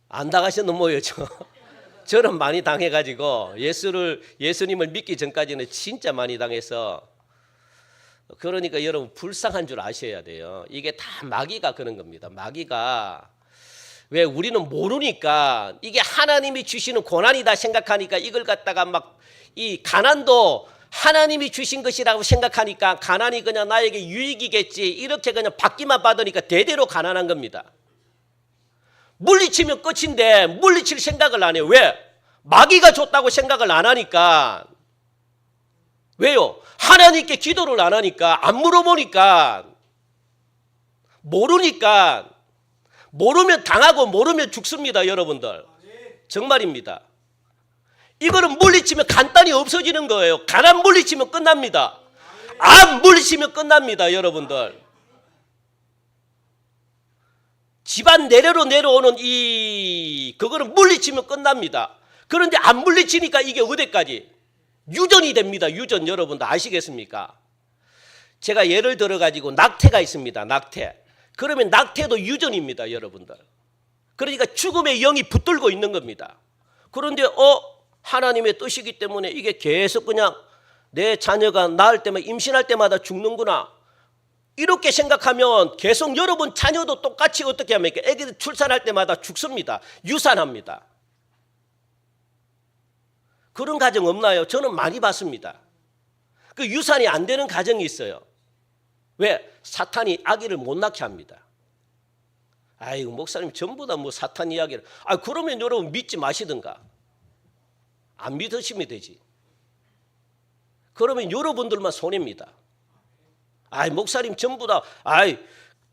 안 당하셨는 모여죠. 저는 많이 당해가지고 예수님을 믿기 전까지는 진짜 많이 당해서 그러니까 여러분 불쌍한 줄 아셔야 돼요. 이게 다 마귀가 그런 겁니다. 마귀가 왜 우리는 모르니까 이게 하나님이 주시는 고난이다 생각하니까 이걸 갖다가 막 이 가난도 하나님이 주신 것이라고 생각하니까 가난이 그냥 나에게 유익이겠지 이렇게 그냥 받기만 받으니까 대대로 가난한 겁니다. 물리치면 끝인데 물리칠 생각을 안 해요. 왜? 마귀가 줬다고 생각을 안 하니까. 왜요? 하나님께 기도를 안 하니까 안 물어보니까 모르니까 모르면 당하고 모르면 죽습니다. 여러분들. 정말입니다. 이거는 물리치면 간단히 없어지는 거예요. 가난 물리치면 끝납니다. 안 물리치면 끝납니다. 여러분들. 집안 내려로 내려오는 그거는 물리치면 끝납니다. 그런데 안 물리치니까 이게 어디까지? 유전이 됩니다. 유전 여러분들 아시겠습니까? 제가 예를 들어가지고 낙태가 있습니다. 낙태. 그러면 낙태도 유전입니다. 여러분들. 그러니까 죽음의 영이 붙들고 있는 겁니다. 그런데 하나님의 뜻이기 때문에 이게 계속 그냥 내 자녀가 낳을 때마다 임신할 때마다 죽는구나. 이렇게 생각하면 계속 여러분 자녀도 똑같이 어떻게 합니까? 애기들 출산할 때마다 죽습니다. 유산합니다. 그런 가정 없나요? 저는 많이 봤습니다. 그 유산이 안 되는 가정이 있어요. 왜? 사탄이 아기를 못 낳게 합니다. 아이고 목사님 전부 다 뭐 사탄 이야기를. 그러면 여러분 믿지 마시든가. 안 믿으시면 되지. 그러면 여러분들만 손해입니다. 목사님 전부 다,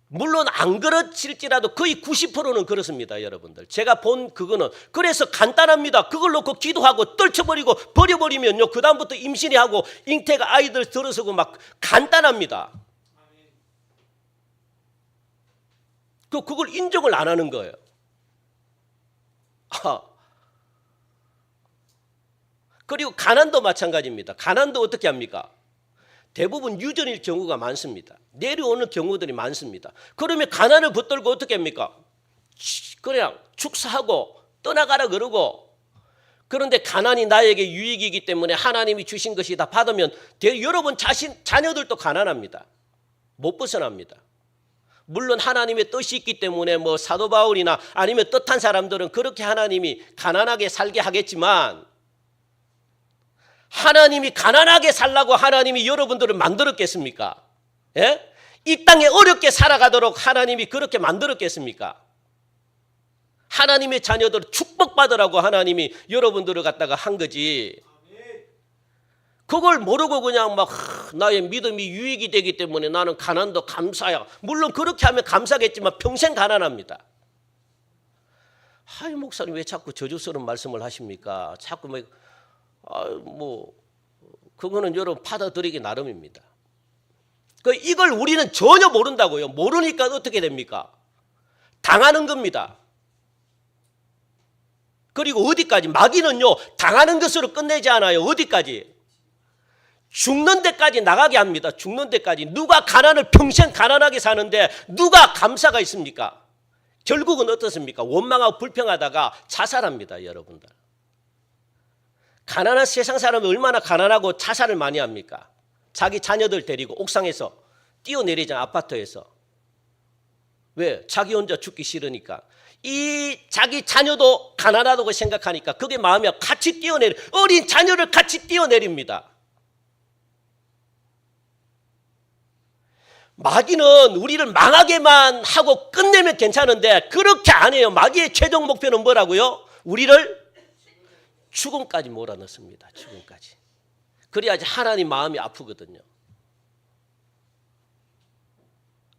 물론 안 그렇을지라도 거의 90%는 그렇습니다, 여러분들. 제가 본 그거는. 그래서 간단합니다. 그걸 놓고 기도하고 떨쳐버리고 버려버리면요. 그다음부터 임신이 하고 잉태가 아이들 들어서고 막 간단합니다. 그걸 인정을 안 하는 거예요. 그리고 가난도 마찬가지입니다. 가난도 어떻게 합니까? 대부분 유전일 경우가 많습니다. 내려오는 경우들이 많습니다. 그러면 가난을 붙들고 어떻게 합니까? 그냥 축사하고 떠나가라 그러고. 그런데 가난이 나에게 유익이기 때문에 하나님이 주신 것이 다 받으면 여러분 자녀들도 가난합니다. 못 벗어납니다. 물론 하나님의 뜻이 있기 때문에 뭐 사도 바울이나 아니면 뜻한 사람들은 그렇게 하나님이 가난하게 살게 하겠지만 하나님이 가난하게 살라고 하나님이 여러분들을 만들었겠습니까? 예? 이 땅에 어렵게 살아가도록 하나님이 그렇게 만들었겠습니까? 하나님의 자녀들을 축복받으라고 하나님이 여러분들을 갖다가 한 거지. 그걸 모르고 그냥 막 나의 믿음이 유익이 되기 때문에 나는 가난도 감사야. 물론 그렇게 하면 감사겠지만 평생 가난합니다. 목사님 왜 자꾸 저주스러운 말씀을 하십니까? 자꾸 그거는 여러분 받아들이기 나름입니다. 이걸 우리는 전혀 모른다고요. 모르니까 어떻게 됩니까? 당하는 겁니다. 그리고 어디까지? 마귀는요, 당하는 것으로 끝내지 않아요. 어디까지? 죽는 데까지 나가게 합니다. 죽는 데까지. 누가 가난을 평생 가난하게 사는데 누가 감사가 있습니까? 결국은 어떻습니까? 원망하고 불평하다가 자살합니다, 여러분들. 가난한 세상 사람이 얼마나 가난하고 자살을 많이 합니까? 자기 자녀들 데리고 옥상에서 뛰어내리잖아, 아파트에서. 왜? 자기 혼자 죽기 싫으니까. 이 자기 자녀도 가난하다고 생각하니까 그게 마음이 같이 어린 자녀를 같이 뛰어내립니다. 마귀는 우리를 망하게만 하고 끝내면 괜찮은데 그렇게 안 해요. 마귀의 최종 목표는 뭐라고요? 우리를 죽음까지 몰아넣습니다. 죽음까지. 그래야지 하나님 마음이 아프거든요.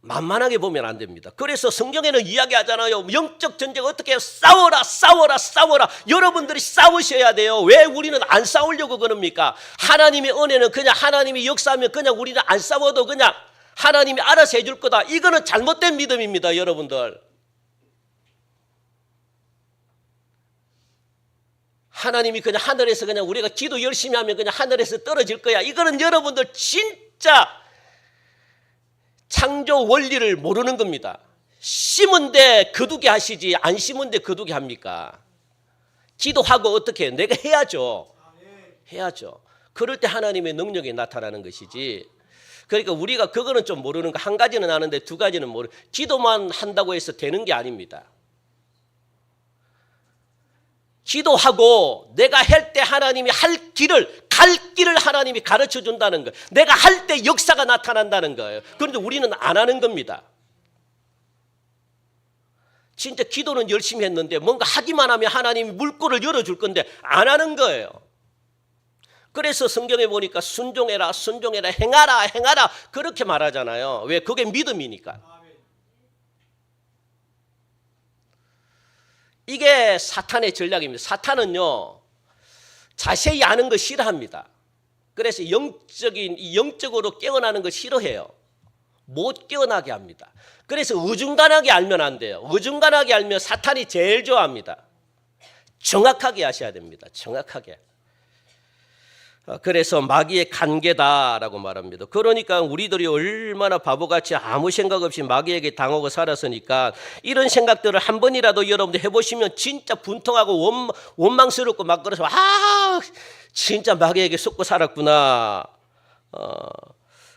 만만하게 보면 안 됩니다. 그래서 성경에는 이야기하잖아요. 영적 전쟁 어떻게 해요? 싸워라, 싸워라, 싸워라. 여러분들이 싸우셔야 돼요. 왜 우리는 안 싸우려고 그럽니까? 하나님의 은혜는 그냥 하나님이 역사하면 그냥 우리는 안 싸워도 그냥 하나님이 알아서 해줄 거다. 이거는 잘못된 믿음입니다, 여러분들. 하나님이 그냥 하늘에서 그냥 우리가 기도 열심히 하면 그냥 하늘에서 떨어질 거야. 이거는 여러분들 진짜 창조 원리를 모르는 겁니다. 심은데 거두게 하시지 안 심은데 거두게 합니까? 기도하고 어떻게 해요? 내가 해야죠. 해야죠. 그럴 때 하나님의 능력이 나타나는 것이지. 그러니까 우리가 그거는 좀 모르는 거. 한 가지는 아는데 두 가지는 모르는. 기도만 한다고 해서 되는 게 아닙니다. 기도하고 내가 할 때 하나님이 갈 길을 하나님이 가르쳐 준다는 거예요. 내가 할 때 역사가 나타난다는 거예요. 그런데 우리는 안 하는 겁니다. 진짜 기도는 열심히 했는데 뭔가 하기만 하면 하나님이 물꼬를 열어줄 건데 안 하는 거예요. 그래서 성경에 보니까 순종해라, 순종해라, 행하라, 행하라 그렇게 말하잖아요. 왜? 그게 믿음이니까. 이게 사탄의 전략입니다. 사탄은요, 자세히 아는 거 싫어합니다. 그래서 영적으로 깨어나는 거 싫어해요. 못 깨어나게 합니다. 그래서 어중간하게 알면 안 돼요. 어중간하게 알면 사탄이 제일 좋아합니다. 정확하게 하셔야 됩니다. 정확하게. 그래서 마귀의 관계다라고 말합니다. 그러니까 우리들이 얼마나 바보같이 아무 생각 없이 마귀에게 당하고 살았으니까 이런 생각들을 한 번이라도 여러분들 해보시면 진짜 분통하고 원망스럽고 막 그래서 진짜 마귀에게 속고 살았구나.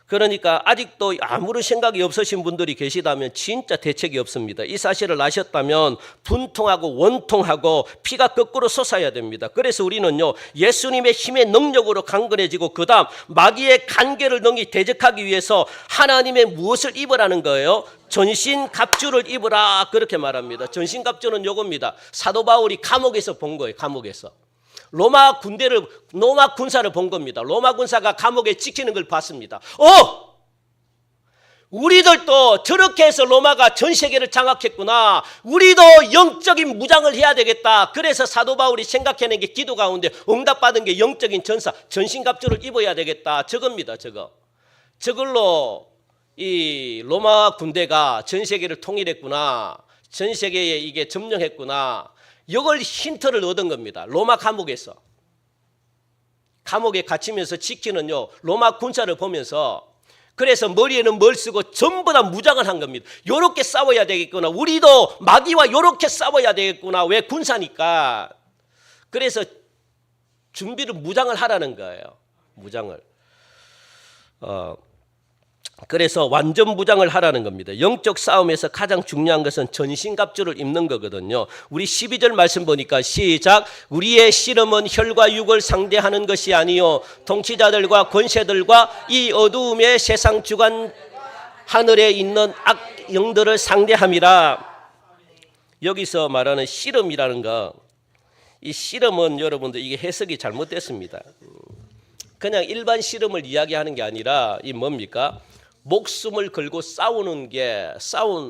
그러니까 아직도 아무런 생각이 없으신 분들이 계시다면 진짜 대책이 없습니다. 이 사실을 아셨다면 분통하고 원통하고 피가 거꾸로 솟아야 됩니다. 그래서 우리는요, 예수님의 힘의 능력으로 강건해지고 그 다음 마귀의 관계를 능히 대적하기 위해서 하나님의 무엇을 입으라는 거예요? 전신갑주를 입으라 그렇게 말합니다. 전신갑주는 요겁니다. 사도 바울이 감옥에서 본 거예요. 감옥에서. 로마 군사를 본 겁니다. 로마 군사가 감옥에 지키는 걸 봤습니다. 우리들도 저렇게 해서 로마가 전 세계를 장악했구나. 우리도 영적인 무장을 해야 되겠다. 그래서 사도 바울이 생각해낸 게 기도 가운데 응답받은 게 영적인 전사, 전신갑주를 입어야 되겠다. 저겁니다. 저걸로 이 로마 군대가 전 세계를 통일했구나. 전 세계에 이게 점령했구나. 이걸 힌트를 얻은 겁니다. 로마 감옥에서. 감옥에 갇히면서 지키는요, 로마 군사를 보면서 그래서 머리에는 뭘 쓰고 전부 다 무장을 한 겁니다. 요렇게 싸워야 되겠구나. 우리도 마귀와 요렇게 싸워야 되겠구나. 왜? 군사니까. 그래서 준비를 무장을 하라는 거예요. 무장을. 그래서 완전 무장을 하라는 겁니다. 영적 싸움에서 가장 중요한 것은 전신갑주를 입는 거거든요. 우리 12절 말씀 보니까 시작. 우리의 씨름은 혈과 육을 상대하는 것이 아니요 통치자들과 권세들과 이 어두움의 세상 주관 하늘에 있는 악영들을 상대함이라. 여기서 말하는 씨름이라는 거, 이 씨름은 여러분들 이게 해석이 잘못됐습니다. 그냥 일반 씨름을 이야기하는 게 아니라 이 뭡니까? 목숨을 걸고 싸우는 게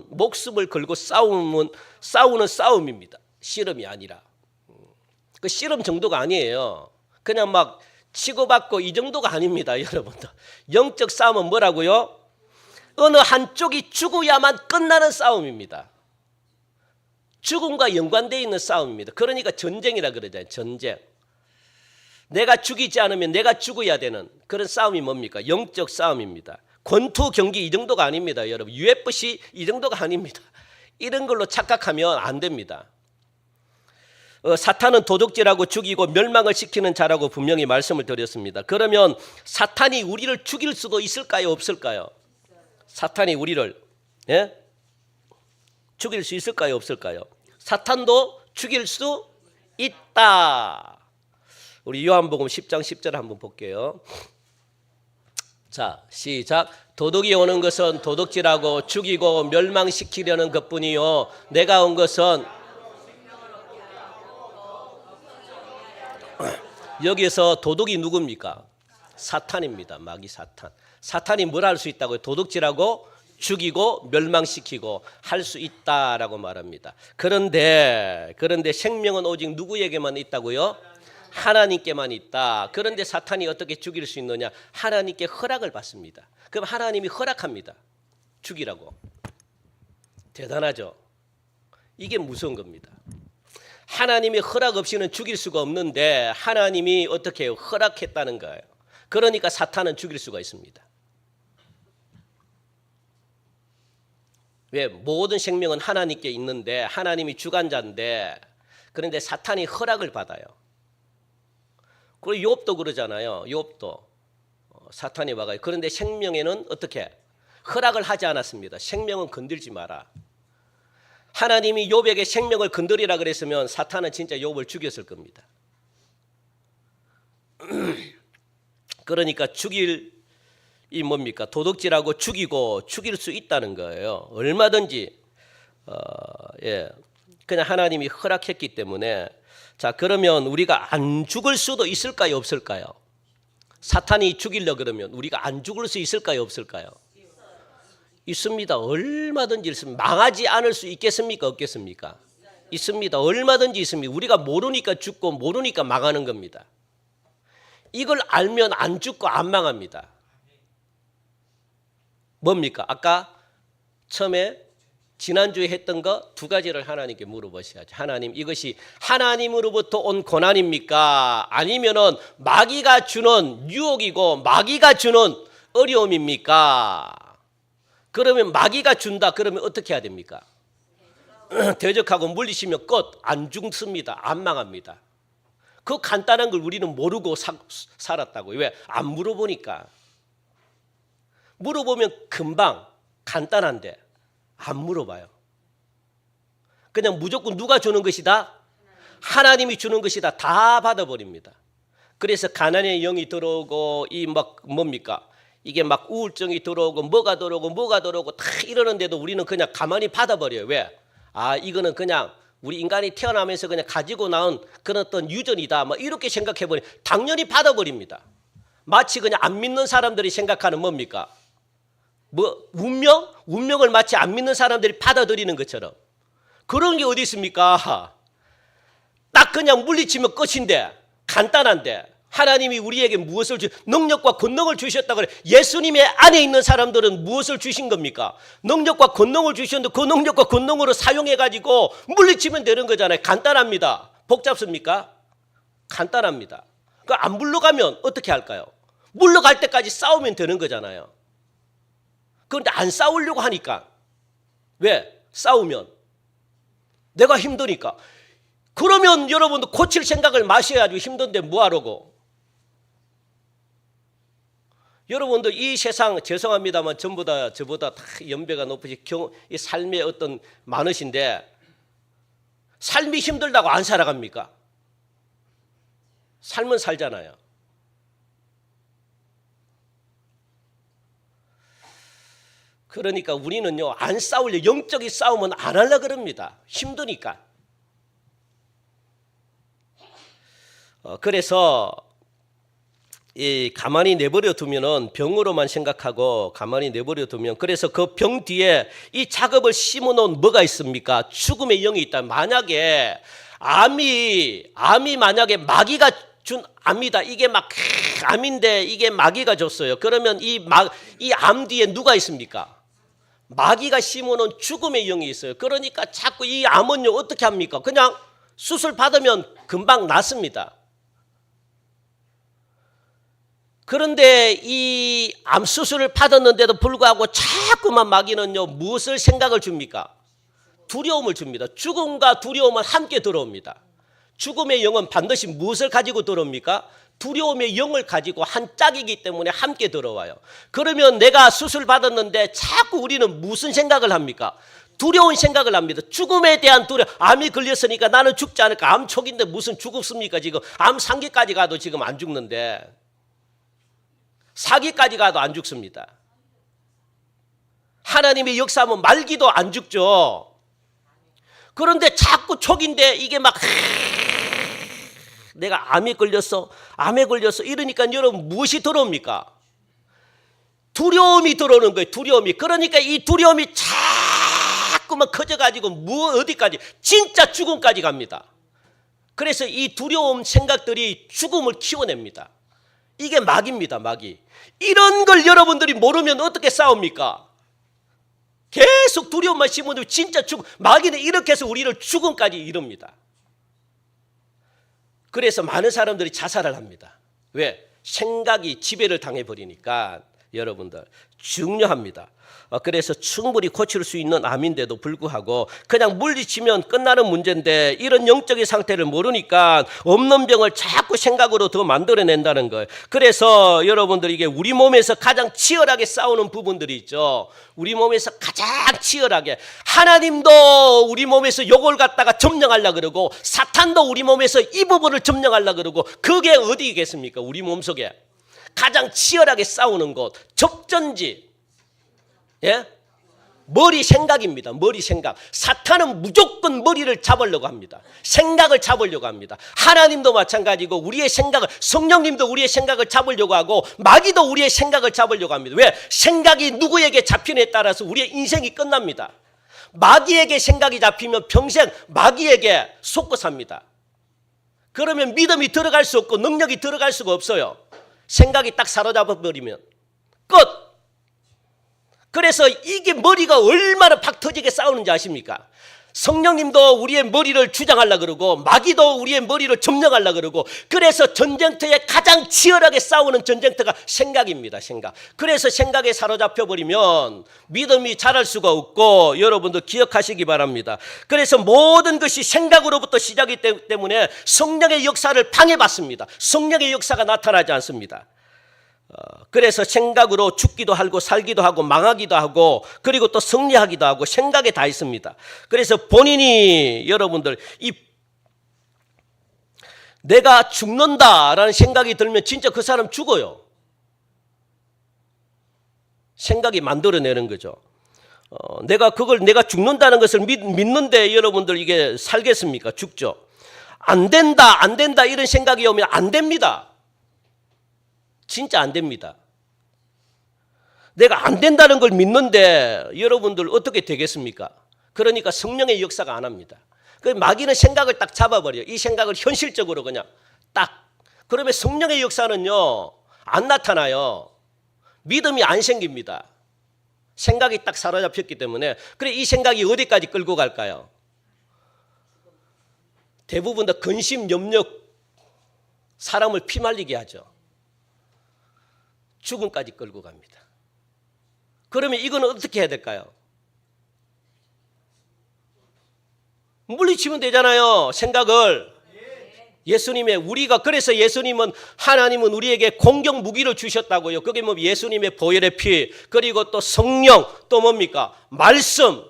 목숨을 걸고 싸우는 싸움입니다. 씨름이 아니라. 그 씨름 정도가 아니에요. 그냥 막 치고받고 이 정도가 아닙니다, 여러분들. 영적 싸움은 뭐라고요? 어느 한쪽이 죽어야만 끝나는 싸움입니다. 죽음과 연관되어 있는 싸움입니다. 그러니까 전쟁이라 그러잖아요. 전쟁. 내가 죽이지 않으면 내가 죽어야 되는 그런 싸움이 뭡니까? 영적 싸움입니다. 권투 경기 이 정도가 아닙니다. 여러분, UFC 이 정도가 아닙니다. 이런 걸로 착각하면 안 됩니다. 사탄은 도둑질하고 죽이고 멸망을 시키는 자라고 분명히 말씀을 드렸습니다. 그러면 사탄이 우리를 죽일 수도 있을까요? 없을까요? 사탄이 우리를 죽일 수 있을까요? 없을까요? 사탄도 죽일 수 있다. 우리 요한복음 10장 10절 한번 볼게요. 자, 시작. 도둑이 오는 것은 도둑질하고 죽이고 멸망시키려는 것뿐이요 내가 온 것은 여기서 도둑이 누굽니까? 사탄입니다. 마귀 사탄. 사탄이 뭘 할 수 있다고요? 도둑질하고 죽이고 멸망시키고 할 수 있다라고 말합니다. 그런데 생명은 오직 누구에게만 있다고요? 하나님께만 있다. 그런데 사탄이 어떻게 죽일 수 있느냐? 하나님께 허락을 받습니다. 그럼 하나님이 허락합니다. 죽이라고. 대단하죠? 이게 무서운 겁니다. 하나님의 허락 없이는 죽일 수가 없는데 하나님이 어떻게 해요? 허락했다는 거예요. 그러니까 사탄은 죽일 수가 있습니다. 왜? 모든 생명은 하나님께 있는데 하나님이 주관자인데 그런데 사탄이 허락을 받아요. 그리고 욥도 그러잖아요. 욥도 사탄이 와가요. 그런데 생명에는 어떻게? 허락을 하지 않았습니다. 생명은 건들지 마라. 하나님이 욥에게 생명을 건드리라 그랬으면 사탄은 진짜 욥을 죽였을 겁니다. 그러니까 죽일 이 뭡니까? 도둑질하고 죽이고 죽일 수 있다는 거예요. 얼마든지 그냥 하나님이 허락했기 때문에. 자, 그러면 우리가 안 죽을 수도 있을까요? 없을까요? 사탄이 죽이려 그러면 우리가 안 죽을 수 있을까요? 없을까요? 있습니다. 얼마든지 있습니다. 망하지 않을 수 있겠습니까? 없겠습니까? 있습니다. 얼마든지 있습니다. 우리가 모르니까 죽고 모르니까 망하는 겁니다. 이걸 알면 안 죽고 안 망합니다. 뭡니까? 아까 처음에 지난주에 했던 거 두 가지를 하나님께 물어보셔야죠. 하나님, 이것이 하나님으로부터 온 고난입니까? 아니면은 마귀가 주는 유혹이고 마귀가 주는 어려움입니까? 그러면 마귀가 준다. 그러면 어떻게 해야 됩니까? 대적하고 물리시면 끝. 안 죽습니다. 안 망합니다. 그 간단한 걸 우리는 모르고 살았다고요. 왜? 안 물어보니까. 물어보면 금방 간단한데 안 물어봐요. 그냥 무조건 누가 주는 것이다? 하나님이 주는 것이다. 다 받아버립니다. 그래서 가난의 영이 들어오고 이 막 뭡니까? 이게 막 우울증이 들어오고 뭐가 들어오고 다 이러는데도 우리는 그냥 가만히 받아버려요. 왜? 아, 이거는 그냥 우리 인간이 태어나면서 그냥 가지고 나온 그런 어떤 유전이다. 뭐 이렇게 생각해버려. 당연히 받아버립니다. 마치 그냥 안 믿는 사람들이 생각하는 뭡니까? 뭐 운명을 마치 안 믿는 사람들이 받아들이는 것처럼. 그런 게 어디 있습니까? 딱 그냥 물리치면 끝인데, 간단한데 하나님이 우리에게 무엇을 능력과 권능을 주셨다고 그래. 예수님의 안에 있는 사람들은 무엇을 주신 겁니까? 능력과 권능을 주셨는데 그 능력과 권능으로 사용해가지고 물리치면 되는 거잖아요. 간단합니다. 복잡습니까? 간단합니다. 안 물러가면 어떻게 할까요? 물러갈 때까지 싸우면 되는 거잖아요. 그런데 안 싸우려고 하니까. 왜? 싸우면 내가 힘드니까. 그러면 여러분도 고칠 생각을 마셔야지. 힘든데 뭐하라고. 여러분도 이 세상 죄송합니다만 전부 다 저보다 다 연배가 높으시 이 삶의 어떤 많으신데 삶이 힘들다고 안 살아갑니까? 삶은 살잖아요. 그러니까 우리는요, 안 싸우려, 영적인 싸움은 안 하려고 그럽니다. 힘드니까. 그래서 가만히 내버려 두면은 병으로만 생각하고 가만히 내버려 두면, 그래서 그 병 뒤에 이 작업을 심어놓은 뭐가 있습니까? 죽음의 영이 있다. 만약에 암이 만약에 마귀가 준 암이다. 이게 막 암인데 이게 마귀가 줬어요. 그러면 이 암 뒤에 누가 있습니까? 마귀가 심어놓은 죽음의 영이 있어요. 그러니까 자꾸 이 암은요 어떻게 합니까? 그냥 수술 받으면 금방 낫습니다. 그런데 이 암 수술을 받았는데도 불구하고 자꾸만 마귀는요 무엇을 생각을 줍니까? 두려움을 줍니다. 죽음과 두려움은 함께 들어옵니다. 죽음의 영은 반드시 무엇을 가지고 들어옵니까? 두려움의 영을 가지고 한 짝이기 때문에 함께 들어와요. 그러면 내가 수술 받았는데 자꾸 우리는 무슨 생각을 합니까? 두려운 생각을 합니다. 죽음에 대한 두려움. 암이 걸렸으니까 나는 죽지 않을까? 암 초기인데 무슨 죽습니까? 지금 암 3기까지 가도 지금 안 죽는데 4기까지 가도 안 죽습니다. 하나님의 역사하면 말기도 안 죽죠. 그런데 자꾸 초기인데 이게 막 내가 암에 걸렸어 이러니까 여러분 무엇이 들어옵니까? 두려움이 들어오는 거예요. 두려움이. 그러니까 이 두려움이 자꾸만 커져가지고 어디까지? 진짜 죽음까지 갑니다. 그래서 이 두려움 생각들이 죽음을 키워냅니다. 이게 마귀입니다. 마귀. 이런 걸 여러분들이 모르면 어떻게 싸웁니까? 계속 두려움만 심어도 진짜 죽음. 마귀는 이렇게 해서 우리를 죽음까지 이릅니다. 그래서 많은 사람들이 자살을 합니다. 왜? 생각이 지배를 당해버리니까. 여러분들 중요합니다. 그래서 충분히 고칠 수 있는 암인데도 불구하고 그냥 물리치면 끝나는 문제인데 이런 영적인 상태를 모르니까 없는 병을 자꾸 생각으로 더 만들어낸다는 거예요. 그래서 여러분들 이게 우리 몸에서 가장 치열하게 싸우는 부분들이 있죠. 우리 몸에서 가장 치열하게 하나님도 우리 몸에서 요걸 갖다가 점령하려고 그러고 사탄도 우리 몸에서 이 부분을 점령하려고 그러고 그게 어디겠습니까? 우리 몸속에 가장 치열하게 싸우는 곳 접전지. 예? 머리 생각입니다. 머리 생각. 사탄은 무조건 머리를 잡으려고 합니다. 생각을 잡으려고 합니다. 하나님도 마찬가지고 우리의 생각을 성령님도 우리의 생각을 잡으려고 하고 마귀도 우리의 생각을 잡으려고 합니다. 왜? 생각이 누구에게 잡히느냐에 따라서 우리의 인생이 끝납니다. 마귀에게 생각이 잡히면 평생 마귀에게 속고 삽니다. 그러면 믿음이 들어갈 수 없고 능력이 들어갈 수가 없어요. 생각이 딱 사로잡아 버리면 끝. 그래서 이게 머리가 얼마나 팍 터지게 싸우는지 아십니까? 성령님도 우리의 머리를 주장하려고 그러고 마귀도 우리의 머리를 점령하려고 그러고 그래서 전쟁터에 가장 치열하게 싸우는 전쟁터가 생각입니다. 생각. 그래서 생각에 사로잡혀 버리면 믿음이 자랄 수가 없고 여러분도 기억하시기 바랍니다. 그래서 모든 것이 생각으로부터 시작이 때문에 성령의 역사를 방해받습니다. 성령의 역사가 나타나지 않습니다. 그래서 생각으로 죽기도 하고 살기도 하고 망하기도 하고 그리고 또 승리하기도 하고 생각에 다 있습니다. 그래서 본인이 여러분들 이 내가 죽는다라는 생각이 들면 진짜 그 사람 죽어요. 생각이 만들어내는 거죠. 내가 죽는다는 것을 믿는데 여러분들 이게 살겠습니까? 죽죠. 안 된다 이런 생각이 오면 안 됩니다. 진짜 안 됩니다. 내가 안 된다는 걸 믿는데 여러분들 어떻게 되겠습니까? 그러니까 성령의 역사가 안 합니다. 그 마귀는 생각을 딱 잡아버려요. 이 생각을 현실적으로 그냥 딱. 그러면 성령의 역사는요 안 나타나요. 믿음이 안 생깁니다. 생각이 딱 사로잡혔기 때문에. 그래 이 생각이 어디까지 끌고 갈까요? 대부분 다 근심, 염려, 사람을 피말리게 하죠. 죽음까지 끌고 갑니다. 그러면 이건 어떻게 해야 될까요? 물리치면 되잖아요. 생각을. 예수님의 우리가 그래서 예수님은 하나님은 우리에게 공격 무기를 주셨다고요. 그게 뭐 예수님의 보혈의 피 그리고 또 성령 또 뭡니까? 말씀.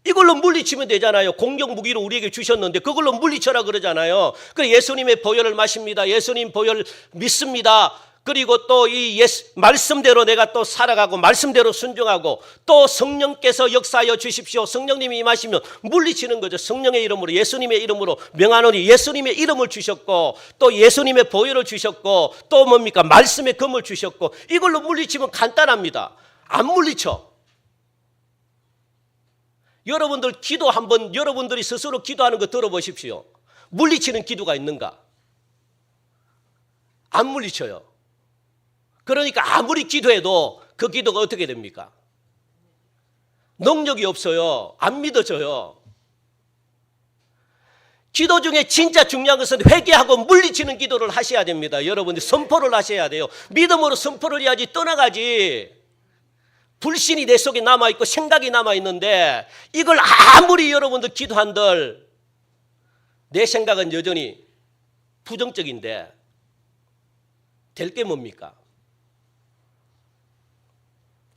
이걸로 물리치면 되잖아요. 공격 무기를 우리에게 주셨는데 그걸로 물리쳐라 그러잖아요. 그 예수님의 보혈을 마십니다. 예수님 보혈 믿습니다. 그리고 또 이 말씀대로 내가 또 살아가고 말씀대로 순종하고 또 성령께서 역사하여 주십시오. 성령님이 임하시면 물리치는 거죠. 성령의 이름으로 예수님의 이름으로 명하노니 예수님의 이름을 주셨고 또 예수님의 보혈을 주셨고 또 뭡니까? 말씀의 검을 주셨고 이걸로 물리치면 간단합니다. 안 물리쳐. 여러분들 기도 한번 여러분들이 스스로 기도하는 거 들어보십시오. 물리치는 기도가 있는가? 안 물리쳐요. 그러니까 아무리 기도해도 그 기도가 어떻게 됩니까? 능력이 없어요. 안 믿어져요. 기도 중에 진짜 중요한 것은 회개하고 물리치는 기도를 하셔야 됩니다. 여러분들 선포를 하셔야 돼요. 믿음으로 선포를 해야지 떠나가지. 불신이 내 속에 남아있고 생각이 남아있는데 이걸 아무리 여러분들 기도한들 내 생각은 여전히 부정적인데 될 게 뭡니까?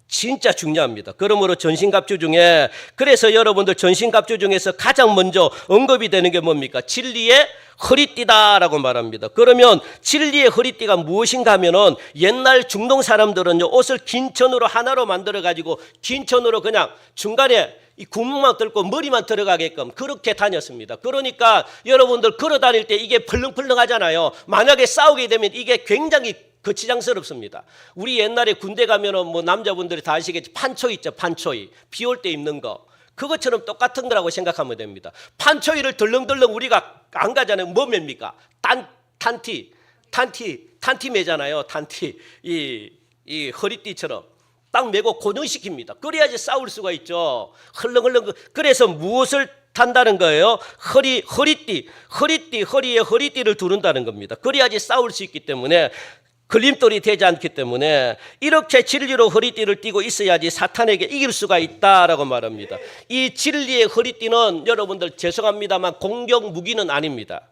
진짜 중요합니다. 그러므로 전신갑주 중에, 그래서 여러분들 전신갑주 중에서 가장 먼저 언급이 되는 게 뭡니까? 진리의 허리띠다라고 말합니다. 그러면 진리의 허리띠가 무엇인가 하면은 옛날 중동 사람들은요, 옷을 긴 천으로 하나로 만들어 가지고 긴 천으로 그냥 중간에 이 구멍만 뚫고 머리만 들어가게끔 그렇게 다녔습니다. 그러니까 여러분들 걸어 다닐 때 이게 펄렁펄렁 하잖아요. 만약에 싸우게 되면 이게 굉장히 거치장스럽습니다. 우리 옛날에 군대 가면은 뭐 남자분들이 다 아시겠지, 판초이 있죠, 판초이. 비 올 때 입는 거. 그것처럼 똑같은 거라고 생각하면 됩니다. 판초이를 덜렁덜렁 우리가 안 가잖아요. 뭐 맵니까? 탄티 매잖아요. 탄티. 이 허리띠처럼 딱 매고 고정시킵니다. 그래야지 싸울 수가 있죠. 헐렁헐렁. 그래서 무엇을 탄다는 거예요? 허리에 허리띠를 두른다는 겁니다. 그래야지 싸울 수 있기 때문에, 걸림돌이 되지 않기 때문에 이렇게 진리로 허리띠를 띠고 있어야지 사탄에게 이길 수가 있다라고 말합니다. 이 진리의 허리띠는 여러분들 죄송합니다만 공격 무기는 아닙니다.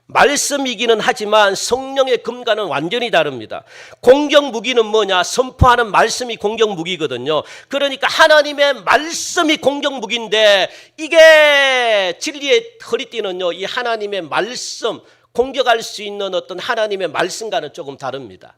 말씀이기는 하지만 성령의 금과는 완전히 다릅니다. 공격 무기는 뭐냐? 선포하는 말씀이 공격 무기거든요. 그러니까 하나님의 말씀이 공격 무기인데, 이게 진리의 허리띠는요, 이 하나님의 말씀, 공격할 수 있는 어떤 하나님의 말씀과는 조금 다릅니다.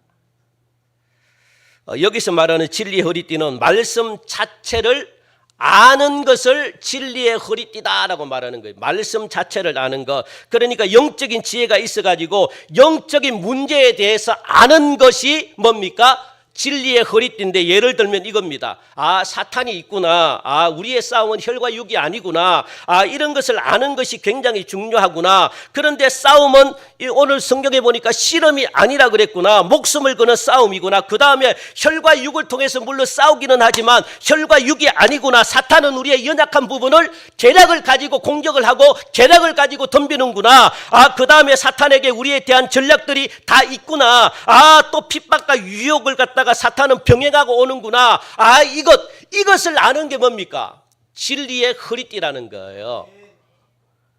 여기서 말하는 진리의 허리띠는 말씀 자체를 아는 것을 진리의 허리띠다라고 말하는 거예요. 말씀 자체를 아는 것. 그러니까 영적인 지혜가 있어가지고 영적인 문제에 대해서 아는 것이 뭡니까? 진리의 허리띠인데, 예를 들면 이겁니다. 아, 사탄이 있구나. 아, 우리의 싸움은 혈과 육이 아니구나. 아, 이런 것을 아는 것이 굉장히 중요하구나. 그런데 싸움은 오늘 성경에 보니까 실험이 아니라 그랬구나. 목숨을 거는 싸움이구나. 그 다음에 혈과 육을 통해서 물론 싸우기는 하지만 혈과 육이 아니구나. 사탄은 우리의 연약한 부분을 계략을 가지고 공격을 하고 계략을 가지고 덤비는구나. 아, 그 다음에 사탄에게 우리에 대한 전략들이 다 있구나. 아, 또 핍박과 유혹을 갖다가 사탄은 병행하고 오는구나. 아, 이것을 아는 게 뭡니까? 진리의 허리띠라는 거예요.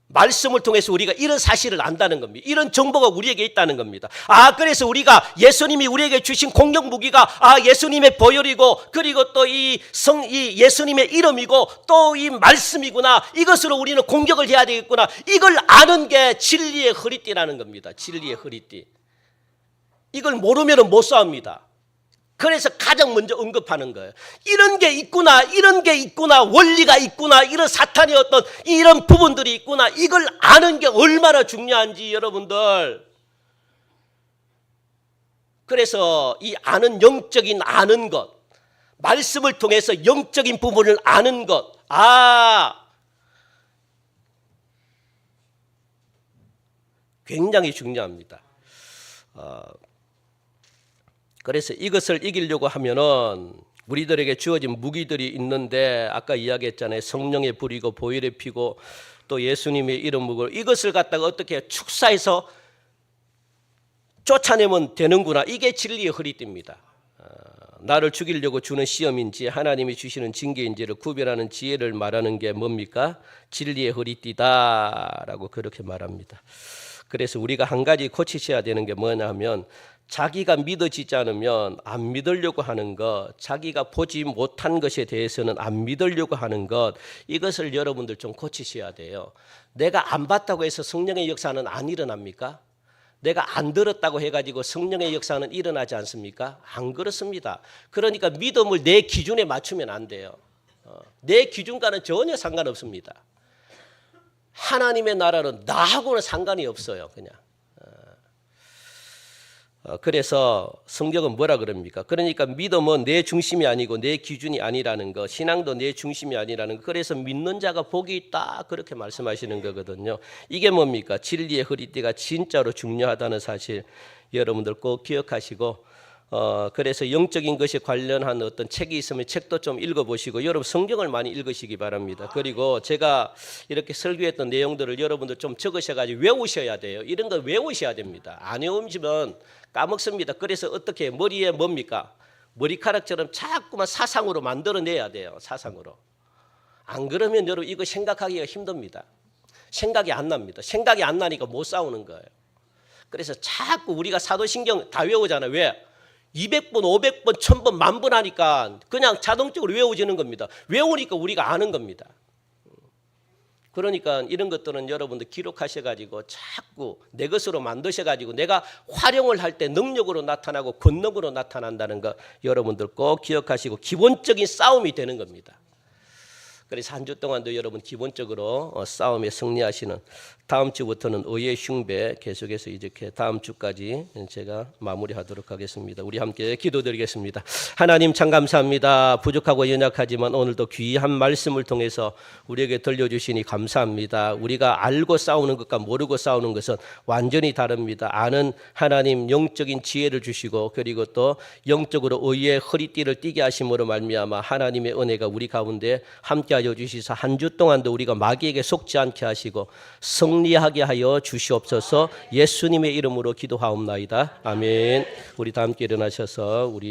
말씀을 통해서 우리가 이런 사실을 안다는 겁니다. 이런 정보가 우리에게 있다는 겁니다. 아, 그래서 우리가 예수님이 우리에게 주신 공격 무기가 예수님의 보혈이고, 그리고 또 이 예수님의 이름이고, 또 이 말씀이구나. 이것으로 우리는 공격을 해야 되겠구나. 이걸 아는 게 진리의 허리띠라는 겁니다. 진리의 허리띠. 이걸 모르면 못 싸웁니다. 그래서 가장 먼저 언급하는 거예요. 이런 게 있구나, 이런 게 있구나, 원리가 있구나, 이런 사탄의 어떤 이런 부분들이 있구나. 이걸 아는 게 얼마나 중요한지 여러분들. 그래서 이 아는, 영적인 아는 것, 말씀을 통해서 영적인 부분을 아는 것, 굉장히 중요합니다. 그래서 이것을 이기려고 하면은 우리들에게 주어진 무기들이 있는데, 아까 이야기했잖아요. 성령의 불이고 보혈의 피고 또 예수님의 이름이고, 이것을 갖다가 어떻게 축사해서 쫓아내면 되는구나. 이게 진리의 허리띠입니다. 나를 죽이려고 주는 시험인지 하나님이 주시는 징계인지를 구별하는 지혜를 말하는 게 뭡니까? 진리의 허리띠다라고 그렇게 말합니다. 그래서 우리가 한 가지 고치셔야 되는 게 뭐냐 하면, 자기가 믿어지지 않으면 안 믿으려고 하는 것, 자기가 보지 못한 것에 대해서는 안 믿으려고 하는 것, 이것을 여러분들 좀 고치셔야 돼요. 내가 안 봤다고 해서 성령의 역사는 안 일어납니까? 내가 안 들었다고 해가지고 성령의 역사는 일어나지 않습니까? 안 그렇습니다. 그러니까 믿음을 내 기준에 맞추면 안 돼요. 내 기준과는 전혀 상관없습니다. 하나님의 나라는 나하고는 상관이 없어요. 그냥. 그래서 성경은 뭐라 그럽니까? 그러니까 믿음은 내 중심이 아니고 내 기준이 아니라는 것, 신앙도 내 중심이 아니라는 것. 그래서 믿는 자가 복이 있다, 그렇게 말씀하시는 거거든요. 이게 뭡니까? 진리의 허리띠가 진짜로 중요하다는 사실 여러분들 꼭 기억하시고, 그래서 영적인 것에 관련한 어떤 책이 있으면 책도 좀 읽어보시고 여러분 성경을 많이 읽으시기 바랍니다. 그리고 제가 이렇게 설교했던 내용들을 여러분들 좀 적으셔가지고 외우셔야 돼요. 이런 거 외우셔야 됩니다. 안 외우시면 까먹습니다. 그래서 어떻게 머리에 뭡니까? 머리카락처럼 자꾸만 사상으로 만들어내야 돼요. 사상으로. 안 그러면 여러분 이거 생각하기가 힘듭니다. 생각이 안 납니다. 생각이 안 나니까 못 싸우는 거예요. 그래서 자꾸 우리가 사도신경 다 외우잖아요. 왜? 200번, 500번, 1000번, 10,000번 하니까 그냥 자동적으로 외워지는 겁니다. 외우니까 우리가 아는 겁니다. 그러니까 이런 것들은 여러분들 기록하셔가지고 자꾸 내 것으로 만드셔가지고 내가 활용을 할 때 능력으로 나타나고 권능으로 나타난다는 거 여러분들 꼭 기억하시고 기본적인 싸움이 되는 겁니다. 그래서 한 주 동안도 여러분 기본적으로 싸움에 승리하시는 다음 주부터는 의의 흉배 계속해서 이렇게 다음 주까지 제가 마무리하도록 하겠습니다. 우리 함께 기도드리겠습니다. 하나님 참 감사합니다. 부족하고 연약하지만 오늘도 귀한 말씀을 통해서 우리에게 들려주시니 감사합니다. 우리가 알고 싸우는 것과 모르고 싸우는 것은 완전히 다릅니다. 아는 하나님 영적인 지혜를 주시고 그리고 또 영적으로 의의 허리띠를 띠게 하심으로 말미암아 하나님의 은혜가 우리 가운데 함께하여 주시사 한 주 동안도 우리가 마귀에게 속지 않게 하시고 승리하게 하여 주시옵소서. 예수님의 이름으로 기도하옵나이다. 아멘. 우리 다 함께 일어나셔서 우리